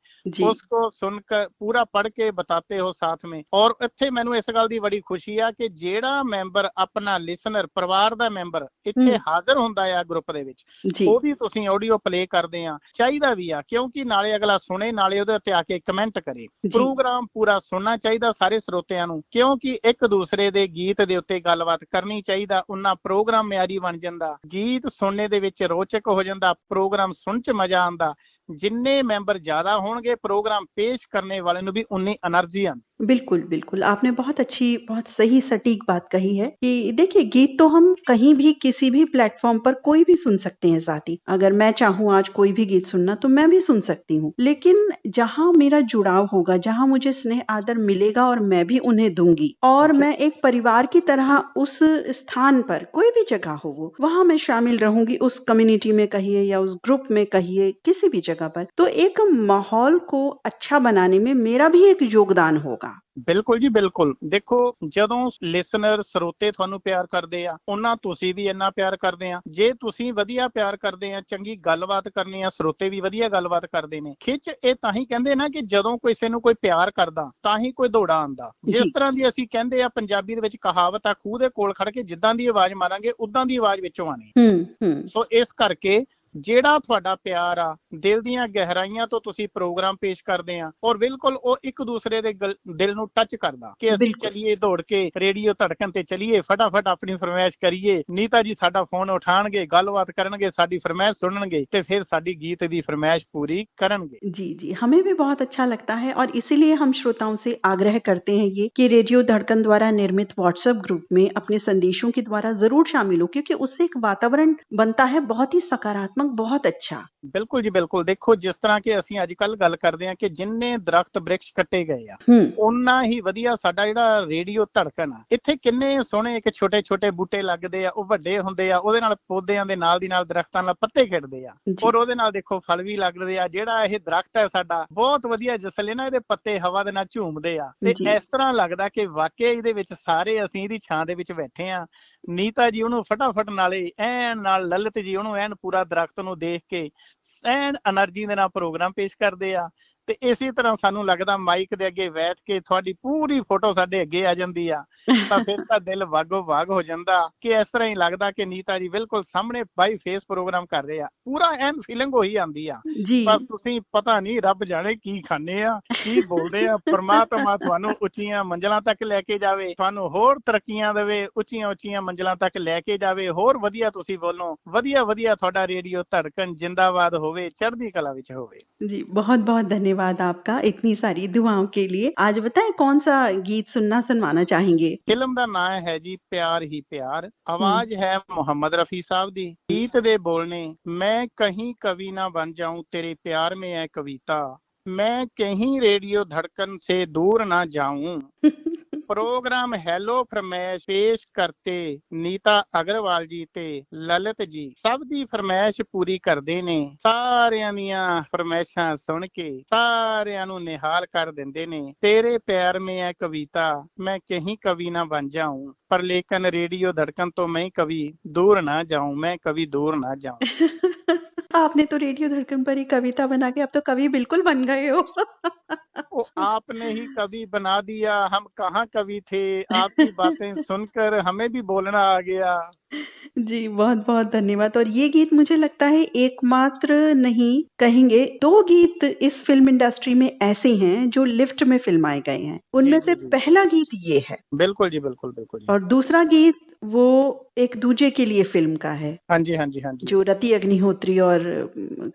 उसको सुनकर पूरा पढ़ के बताते हो साथ में। और इत्थे मैनू इस गल दी बड़ी खुशी आ कि जेड़ा मैंबर अपना लिसनर परिवार दा मैंबर इत्थे हाजिर हुंदा आ ग्रुप दे विच, ਉਹ भी तुसी ऑडियो प्ले करदे आ, चाहिदा भी आ, क्योंकि नाले अगला सुने नाले ਉਹਦੇ ਉੱਤੇ ਆ ਕੇ कमेंट करे। प्रोग्राम पूरा सुनना चाहिदा सारे ਸਰੋਤਿਆਂ ਨੂੰ, क्योंकि एक दूसरे ਦੇ ਗੀਤ ਦੇ ਉੱਤੇ ਗੱਲਬਾਤ ਕਰਨੀ ਚਾਹੀਦਾ। ਉਹਨਾਂ ਪ੍ਰੋਗਰਾਮ ਮਿਆਰੀ ਬਣ ਜਾਂਦਾ, ਗੀਤ ਸੁਣਨੇ ਦੇ ਵਿੱਚ ਰੋਚਕ ਹੋ ਜਾਂਦਾ, ਪ੍ਰੋਗਰਾਮ ਸੁਣ ਚ ਮਜ਼ਾ ਆਉਂਦਾ। ਜਿੰਨੇ ਮੈਂਬਰ ਜ਼ਿਆਦਾ ਹੋਣਗੇ ਪ੍ਰੋਗਰਾਮ ਪੇਸ਼ ਕਰਨੇ ਵਾਲੇ ਨੂੰ ਵੀ ਉਨੀ એનર્ਜੀ ਆਉਂਦੀ। बिल्कुल, बिल्कुल। आपने बहुत अच्छी, बहुत सही सटीक बात कही है कि देखिए गीत तो हम कहीं भी किसी भी प्लेटफ़ॉर्म पर कोई भी सुन सकते हैं साथी। अगर मैं चाहूँ आज कोई भी गीत सुनना तो मैं भी सुन सकती हूँ। लेकिन जहाँ मेरा जुड़ाव होगा, जहाँ मुझे स्नेह आदर मिलेगा और मैं भी उन्हें दूँगी और मैं एक परिवार की तरह उस स्थान पर कोई भी जगह हो वो, वहाँ मैं शामिल रहूँगी उस कम्युनिटी में कहिए या उस ग्रुप में कहिए, किसी भी जगह पर। तो एक माहौल को अच्छा बनाने में मेरा भी एक योगदान होगा। ਬਿਲਕੁਲ ਜੀ ਬਿਲਕੁਲ। ਦੇਖੋ ਜਦੋਂ ਲਿਸਨਰ ਸਰੋਤੇ ਤੁਹਾਨੂੰ ਪਿਆਰ ਕਰਦੇ ਆ, ਉਹਨਾਂ ਤੁਸੀਂ ਵੀ ਇੰਨਾ ਪਿਆਰ ਕਰਦੇ ਆ। ਜੇ ਤੁਸੀਂ ਵਧੀਆ ਪਿਆਰ ਕਰਦੇ ਆ, ਚੰਗੀ ਗੱਲਬਾਤ ਕਰਨੀ ਆ, ਸਰੋਤੇ ਵੀ ਵਧੀਆ ਗੱਲਬਾਤ ਕਰਦੇ ਨੇ। ਖਿੱਚ ਇਹ ਤਾਂ ਹੀ ਕਹਿੰਦੇ ਨਾ ਕਿ ਜਦੋਂ ਕਿਸੇ ਨੂੰ ਕੋਈ ਪਿਆਰ ਕਰਦਾ ਤਾਂ ਹੀ ਕੋਈ ਦੌੜਾ ਆਂਦਾ। ਜਿਸ ਤਰ੍ਹਾਂ ਦੀ ਅਸੀਂ ਕਹਿੰਦੇ ਆ ਪੰਜਾਬੀ ਦੇ ਵਿੱਚ ਕਹਾਵਤ ਆ, ਖੂਹ ਦੇ ਕੋਲ ਖੜ ਕੇ ਜਿੱਦਾਂ ਦੀ ਆਵਾਜ਼ ਮਾਰਾਂਗੇ ਉਦਾਂ ਦੀ ਆਵਾਜ਼ ਵਿੱਚੋਂ ਆਣੀ। ਸੋ ਇਸ ਕਰਕੇ ਜਿਹੜਾ ਤੁਹਾਡਾ ਪਿਆਰ ਆ, ਦਿਲ ਦੀਆਂ ਗਹਿਰਾਈਆਂ ਤੋਂ ਤੁਸੀਂ ਪ੍ਰੋਗਰਾਮ ਪੇਸ਼ ਕਰਦੇ ਆ ਔਰ ਬਿਲਕੁਲ ਉਹ ਇੱਕ ਦੂਸਰੇ ਦੇ ਦਿਲ ਨੂੰ ਟੱਚ ਕਰਦਾ ਕਿ ਅਸੀਂ ਚਲੀਏ ਦੌੜ ਕੇ ਰੇਡੀਓ ਧੜਕਣ ਤੇ ਚਲੀਏ, ਫਟਾਫਟ ਆਪਣੀ ਫਰਮਾਇਸ਼ ਕਰੀਏ। ਨੀਤਾ ਜੀ ਸਾਡਾ ਫੋਨ ਉਠਾਣਗੇ, ਗੱਲਬਾਤ ਕਰਨਗੇ, ਸਾਡੀ ਫਰਮਾਇਸ਼ सुनेंगे ਤੇ ਫਿਰ ਸਾਡੀ गीत ਦੀ फरमाइश पूरी करेंगे। जी जी, हमें भी बहुत अच्छा लगता है और इसीलिए हम श्रोताओं से आग्रह करते हैं ये कि रेडियो धड़कन द्वारा निर्मित व्हाट्सएप ग्रुप में अपने संदेशों के द्वारा जरूर शामिल हो, क्योंकि उससे एक वातावरण बनता है बहुत ही सकारात्मक, बहुत अच्छा। बिल्कुल जी बिल्कुल। देखो जिस तरह के ਅਸੀਂ ਅੱਜ ਕੱਲ ਗੱਲ ਕਰਦੇ ਆ ਕਿ ਜਿੰਨੇ ਦਰਖਤ ਬ੍ਰਿਕਸ਼ ਕੱਟੇ ਗਏ ਆ, ਉਨਾ ਹੀ ਵਧੀਆ ਸਾਡਾ ਜਿਹੜਾ ਰੇਡੀਓ ਧੜਕਣ ਆ। ਇੱਥੇ ਕਿੰਨੇ ਸੋਹਣੇ ਇੱਕ ਛੋਟੇ ਛੋਟੇ ਬੂਟੇ ਲੱਗਦੇ ਆ, ਉਹ ਵੱਡੇ ਹੁੰਦੇ ਆ, ਉਹਦੇ ਨਾਲ ਪੌਦਿਆਂ ਦੇ ਨਾਲ ਦੀ ਨਾਲ ਦਰਖਤਾਂ ਨਾਲ ਪੱਤੇ ਖਿੜਦੇ ਆ ਔਰ ਉਹਦੇ ਨਾਲ ਦੇਖੋ ਫਲ ਵੀ ਲੱਗਦੇ ਆ। ਜਿਹੜਾ ਇਹ ਦਰਖਤ ਹੈ ਸਾਡਾ ਬਹੁਤ ਵਧੀਆ, ਜਿਸਲੇ ਨਾ ਇਹਦੇ ਪੱਤੇ ਹਵਾ ਦੇ ਨਾਲ ਝੂਮਦੇ ਆ ਤੇ ਇਸ ਤਰ੍ਹਾਂ ਲੱਗਦਾ ਕਿ ਵਾਕਿਆ ਇਹਦੇ ਵਿੱਚ ਸਾਰੇ ਅਸੀਂ ਇਹਦੀ ਛਾਂ ਦੇ ਵਿੱਚ ਬੈਠੇ ਆ। ਨੀਤਾ ਜੀ ਉਹਨੂੰ ਫਟਾਫਟ ਨਾਲੇ ਐਨ ਨਾਲ ਲਲਿਤ ਜੀ ਉਹਨੂੰ ਐਨ ਪੂਰਾ ਦਰਖਤ ਨੂੰ ਦੇਖ ਕੇ ਐਨ એનર્ਜੀ ਦੇ ਨਾਲ ਪ੍ਰੋਗਰਾਮ ਪੇਸ਼ ਕਰਦੇ ਆ ਤੇ ਇਸੇ ਤਰ੍ਹਾਂ ਸਾਨੂੰ ਲੱਗਦਾ ਮਾਈਕ ਦੇ ਅੱਗੇ ਬੈਠ ਕੇ ਤੁਹਾਡੀ ਪੂਰੀ ਫੋਟੋ ਸਾਡੇ ਅੱਗੇ ਆ ਜਾਂਦੀ ਆ ਤਾਂ ਫਿਰ ਤਾਂ ਦਿਲ ਵਾਗੋ ਵਾਗ ਹੋ ਜਾਂਦਾ ਕਿ ਇਸ ਤਰ੍ਹਾਂ ਹੀ ਲੱਗਦਾ ਕਿ ਨੀਤਾ ਜੀ ਬਿਲਕੁਲ ਸਾਹਮਣੇ ਬਾਈ ਫੇਸ ਪ੍ਰੋਗਰਾਮ ਕਰ ਰਹੇ ਆ। ਪੂਰਾ ਐਨ ਫੀਲਿੰਗ ਉਹੀ ਆਉਂਦੀ ਆ। ਪਰ ਤੁਸੀਂ ਪਤਾ ਨਹੀਂ ਰੱਬ ਜਾਣੇ ਕੀ ਖਾਣੇ ਆ, ਕੀ ਬੋਲਦੇ ਆ। ਪਰਮਾਤਮਾ ਤੁਹਾਨੂੰ ਉੱਚੀਆਂ ਮੰਜ਼ਲਾਂ ਤੱਕ ਲੈ ਕੇ ਜਾਵੇ, ਤੁਹਾਨੂੰ ਹੋਰ ਤਰੱਕੀਆਂ ਦੇਵੇ, ਉੱਚੀਆਂ ਉੱਚੀਆਂ ਮੰਜ਼ਲਾਂ ਤੱਕ ਲੈ ਕੇ ਜਾਵੇ, ਹੋਰ ਵਧੀਆ ਤੁਸੀਂ ਬੋਲੋ, ਵਧੀਆ ਵਧੀਆ ਤੁਹਾਡਾ ਰੇਡੀਓ ਧੜਕਨ जिंदाबाद होवे, चढ़दी कला विच होवे। जी बहुत बहुत धन्यवाद आपका इतनी सारी दुआओं के लिए। आज बताएं कौन सा गीत सुनवाना चाहेंगे? फिल्म का नाम है जी प्यार ही प्यार, आवाज है मोहम्मद रफी साहब दी। गीत दे बोलने, मैं कहीं कवि ना बन जाऊं तेरे प्यार में है कविता, मैं कहीं रेडियो धड़कन से दूर ना जाऊं। प्रोग्राम हेलो फरमाइश पेश करते नीता अग्रवाल जी ते ललित जी सब दी फरमाइश पूरी करते ने। सारियां दियां फरमाइशां सुन के सारियां नूं निहाल कर दिंदे ने। तेरे प्यार में है कविता, मैं कहीं कवि ना बन जाऊं, पर लेकिन रेडियो धड़कन तो मैं कभी दूर ना जाऊं, मैं कभी दूर ना जाऊं। आपने तो रेडियो धड़कन पर ही कविता बना के अब तो कवि बिल्कुल बन गए हो। वो आपने ही कवि बना दिया, हम कहाँ कवि थे। आपकी बातें सुनकर हमें भी बोलना आ गया। जी बहुत बहुत धन्यवाद। और ये गीत मुझे लगता है एकमात्र नहीं कहेंगे, 2 गीत इस फिल्म इंडस्ट्री में ऐसे हैं जो लिफ्ट में फिल्माए गए हैं। उनमें से पहला गीत ये है। बिल्कुल जी बिल्कुल बिल्कुल जी। और दूसरा गीत वो एक दूजे के लिए फिल्म का है। हाँ जी हाँ जी हाँ जी। जो रति अग्निहोत्री और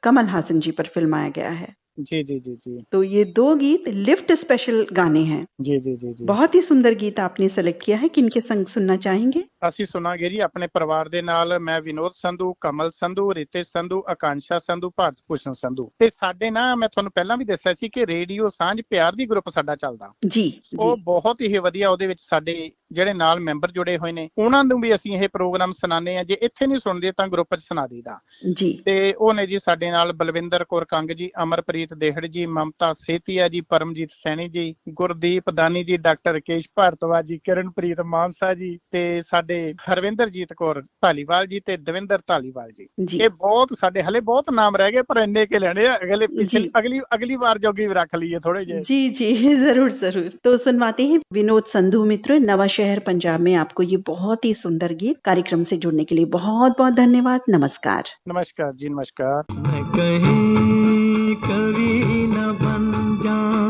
कमल हासन जी पर फिल्माया गया है। जी जी जी जी। तो ये 2 गीत लिफ्ट स्पेशल गाने हैं। जी जी जी जी। बहुत ही सुंदर गीत आपने सेलेक्ट किया है। किनके संग सुनना चाहेंगे? ਅਸੀਂ ਸੁਣਾਂਗੇ ਜੀ ਆਪਣੇ ਪਰਿਵਾਰ ਦੇ ਨਾਲ। ਮੈਂ ਵਿਨੋਦ ਸੰਧੂ, ਕਮਲ ਸੰਧੂ, ਰਿਤੇਸ਼ ਸੰਧੂ, ਆਕਾਂਸ਼ਾ ਸੰਧੂ, ਭਾਰਤ ਭੂਸ਼ਣ ਸੰਧੂ ਤੇ ਸਾਡੇ ਨਾ ਮੈਂ ਤੁਹਾਨੂੰ ਪਹਿਲਾਂ ਵੀ ਦੱਸਿਆ ਸੀ ਕਿ ਰੇਡੀਓ ਸਾਂਝ ਪਿਆਰ ਦੀ ਗਰੁੱਪ ਸਾਡਾ ਚੱਲਦਾ ਜੀ। ਉਹ ਬਹੁਤ ਹੀ ਵਧੀਆ, ਉਹਦੇ ਵਿੱਚ ਸਾਡੇ ਜਿਹੜੇ ਨਾਲ ਮੈਂਬਰ ਜੁੜੇ ਹੋਏ ਨੇ ਉਹਨਾਂ ਨੂੰ ਵੀ ਅਸੀਂ ਇਹ ਪ੍ਰੋਗਰਾਮ ਸੁਣਾਉਂਦੇ ਆ। ਜੇ ਇੱਥੇ ਨਹੀਂ ਸੁਣਦੇ ਤਾਂ ਗਰੁੱਪ 'ਚ ਸੁਣਾ ਦਈਦਾ ਜੀ। ਤੇ ਉਹ ਨੇ ਜੀ ਸਾਡੇ ਨਾਲ ਬਲਵਿੰਦਰ ਕੌਰ ਕੰਗ ਜੀ, ਅਮਰਪ੍ਰੀਤ ਦੇਹੜ ਜੀ, ਮਮਤਾ ਸੇਤੀਆ ਜੀ, ਪਰਮਜੀਤ ਸੈਣੀ ਜੀ, ਗੁਰਦੀਪ ਦਾਨੀ ਜੀ, ਡਾਕਟਰ ਰਕੇਸ਼ ਭਾਰਤਵਾਜ ਜੀ, ਕਿਰਨਪ੍ਰੀਤ ਮਾਨਸਾ ਜੀ ਤੇ ਸਾਡੇ ਹਰਵਿੰਦਰਜੀਤ ਕੌਰ ਧਾਲੀਵਾਲ ਜੀ ਤੇ ਦਵਿੰਦਰ ਧਾਲੀਵਾਲ ਜੀ। ਇਹ ਬਹੁਤ ਸਾਡੇ ਹਲੇ ਬਹੁਤ ਨਾਮ ਰਹਿ ਗਏ ਪਰ ਇੰਨੇ ਕੇ ਲੈਣੇ ਆ। अगली बार जोगी रख लिए थोड़े जे। जी जी जरूर जरूर। तो सुनवाते हैं विनोद संधू मित्र, नवा शहर पंजाब में आपको ये बहुत ही सुंदर गीत। कार्यक्रम से जुड़ने के लिए बहुत बहुत धन्यवाद। नमस्कार। नमस्कार जी नमस्कार। मैं कहीं कवि न बन जाऊं,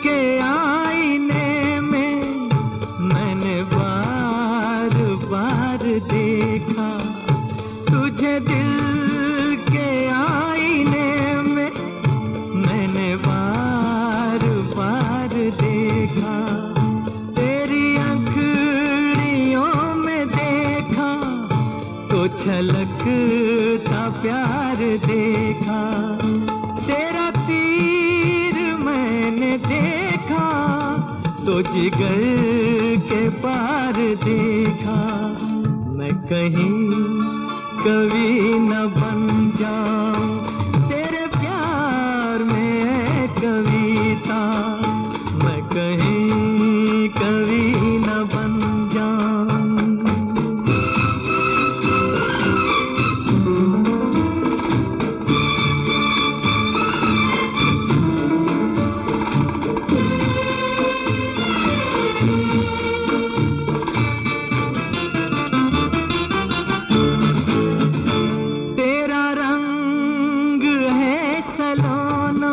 के आईने में मैंने बार बार देखा, तुझे दिल के आईने में मैंने बार बार देखा, तेरी अंखड़ियों में देखा तो छलकता प्यार देखा, तेरा तीर मैंने देखा तो जिगर के पार देखा, मैं कहीं कभी न बन जाऊं तेरे प्यार में कविता, मैं कहीं कभी न बन जाऊं। तेरा रंग है सलोना,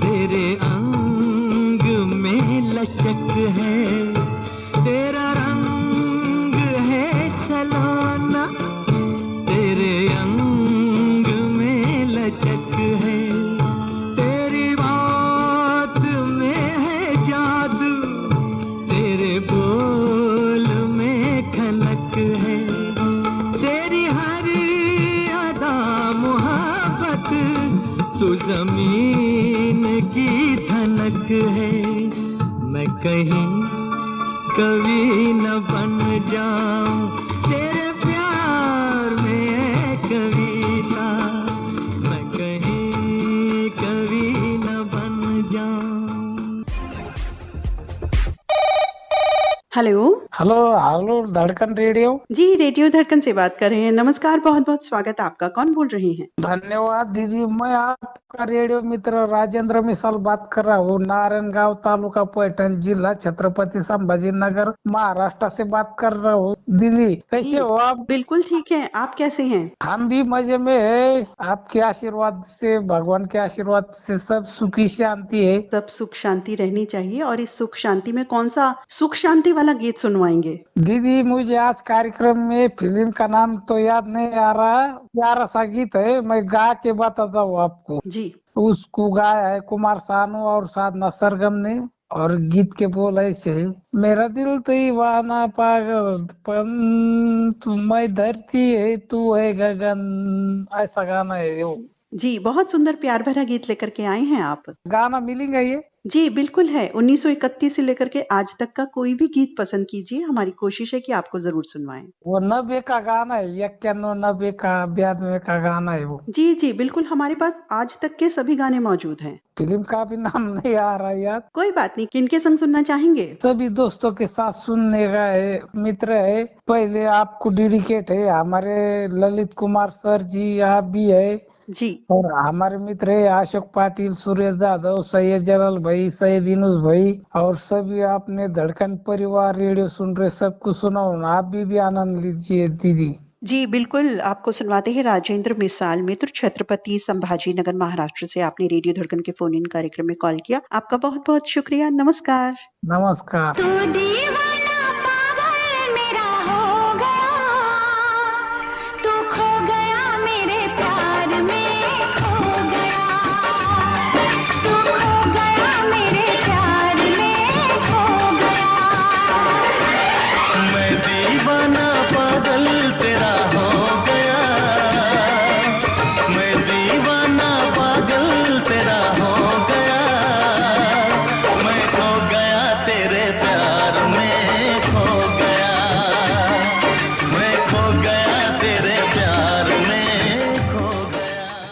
तेरे अंग में लचक है, तेरा रंग है सलोना, तेरे अंग में लचक है, तेरी बात में है जादू, तेरे बोल में खनक है, तेरी हर अदा मोहब्बत तू जमीन की धनक है, मैं कहीं कभी न बन जाऊं तेरे प्यार में कविता, मैं कहीं कभी न बन जाऊं। हेलो हेलो धड़कन रेडियो। जी, रेडियो धड़कन से बात कर रहे हैं। नमस्कार, बहुत बहुत स्वागत आपका। कौन बोल रहे हैं? धन्यवाद दीदी, मैं आपका रेडियो मित्र राजेंद्र मिसाल बात कर रहा हूँ। नारायणगांव तालुका पैठण जिला छत्रपति संभाजी नगर महाराष्ट्र से बात कर रहा हूँ। दीदी कैसे हो आप? बिल्कुल ठीक है, आप कैसे हैं? हम भी मजे में है, आपके आशीर्वाद से, भगवान के आशीर्वाद से सब सुखी शांति है। सब सुख शांति रहनी चाहिए। और इस सुख शांति में कौन सा सुख शांति वाला गीत सुनवाएंगे? दीदी मुझे आज कार्यक्रम में फिल्म का नाम तो याद नहीं आ रहा, प्यारा सा गीत है, मैं गा के बताता हूँ आपको जी। उसको गाया है कुमार सानू और साधना सरगम ने, और गीत के बोल ऐसे है, मेरा दिल दीवाना पागलपन, तू मैं धरती है तू है गगन, ऐसा गाना है वो। जी, बहुत सुंदर प्यार भरा गीत लेकर के आए हैं आप। गाना मिलेंगे ये? जी बिल्कुल है। 1931 से लेकर के आज तक का कोई भी गीत पसंद कीजिए, हमारी कोशिश है कि आपको जरूर सुनवाएं। वो 90 का गाना है, 91 90 का 92 का गाना है वो। जी जी बिल्कुल, हमारे पास आज तक के सभी गाने मौजूद हैं। फिल्म का भी नाम नहीं आ रहा यार। कोई बात नहीं, किनके संग सुनना चाहेंगे? सभी दोस्तों के साथ सुनने का है, मित्र है। पहले आपको डेडिकेट है, हमारे ललित कुमार सर जी, आप भी है जी, और हमारे मित्र है अशोक पाटिल, सुरेश यादव, सैयद जलाल भाई, सैयद इनुस भाई, और सभी आपने धड़कन परिवार रेडियो सुन रहे सबको सुनाओ, आप भी आनंद लीजिए दीदी। जी बिल्कुल, आपको सुनवाते हैं राजेंद्र मिसाल, मित्र, छत्रपति संभाजी नगर, महाराष्ट्र से। आपने रेडियो धड़कन के फोन इन कार्यक्रम में कॉल किया, आपका बहुत बहुत शुक्रिया। नमस्कार। नमस्कार। तू दीवाना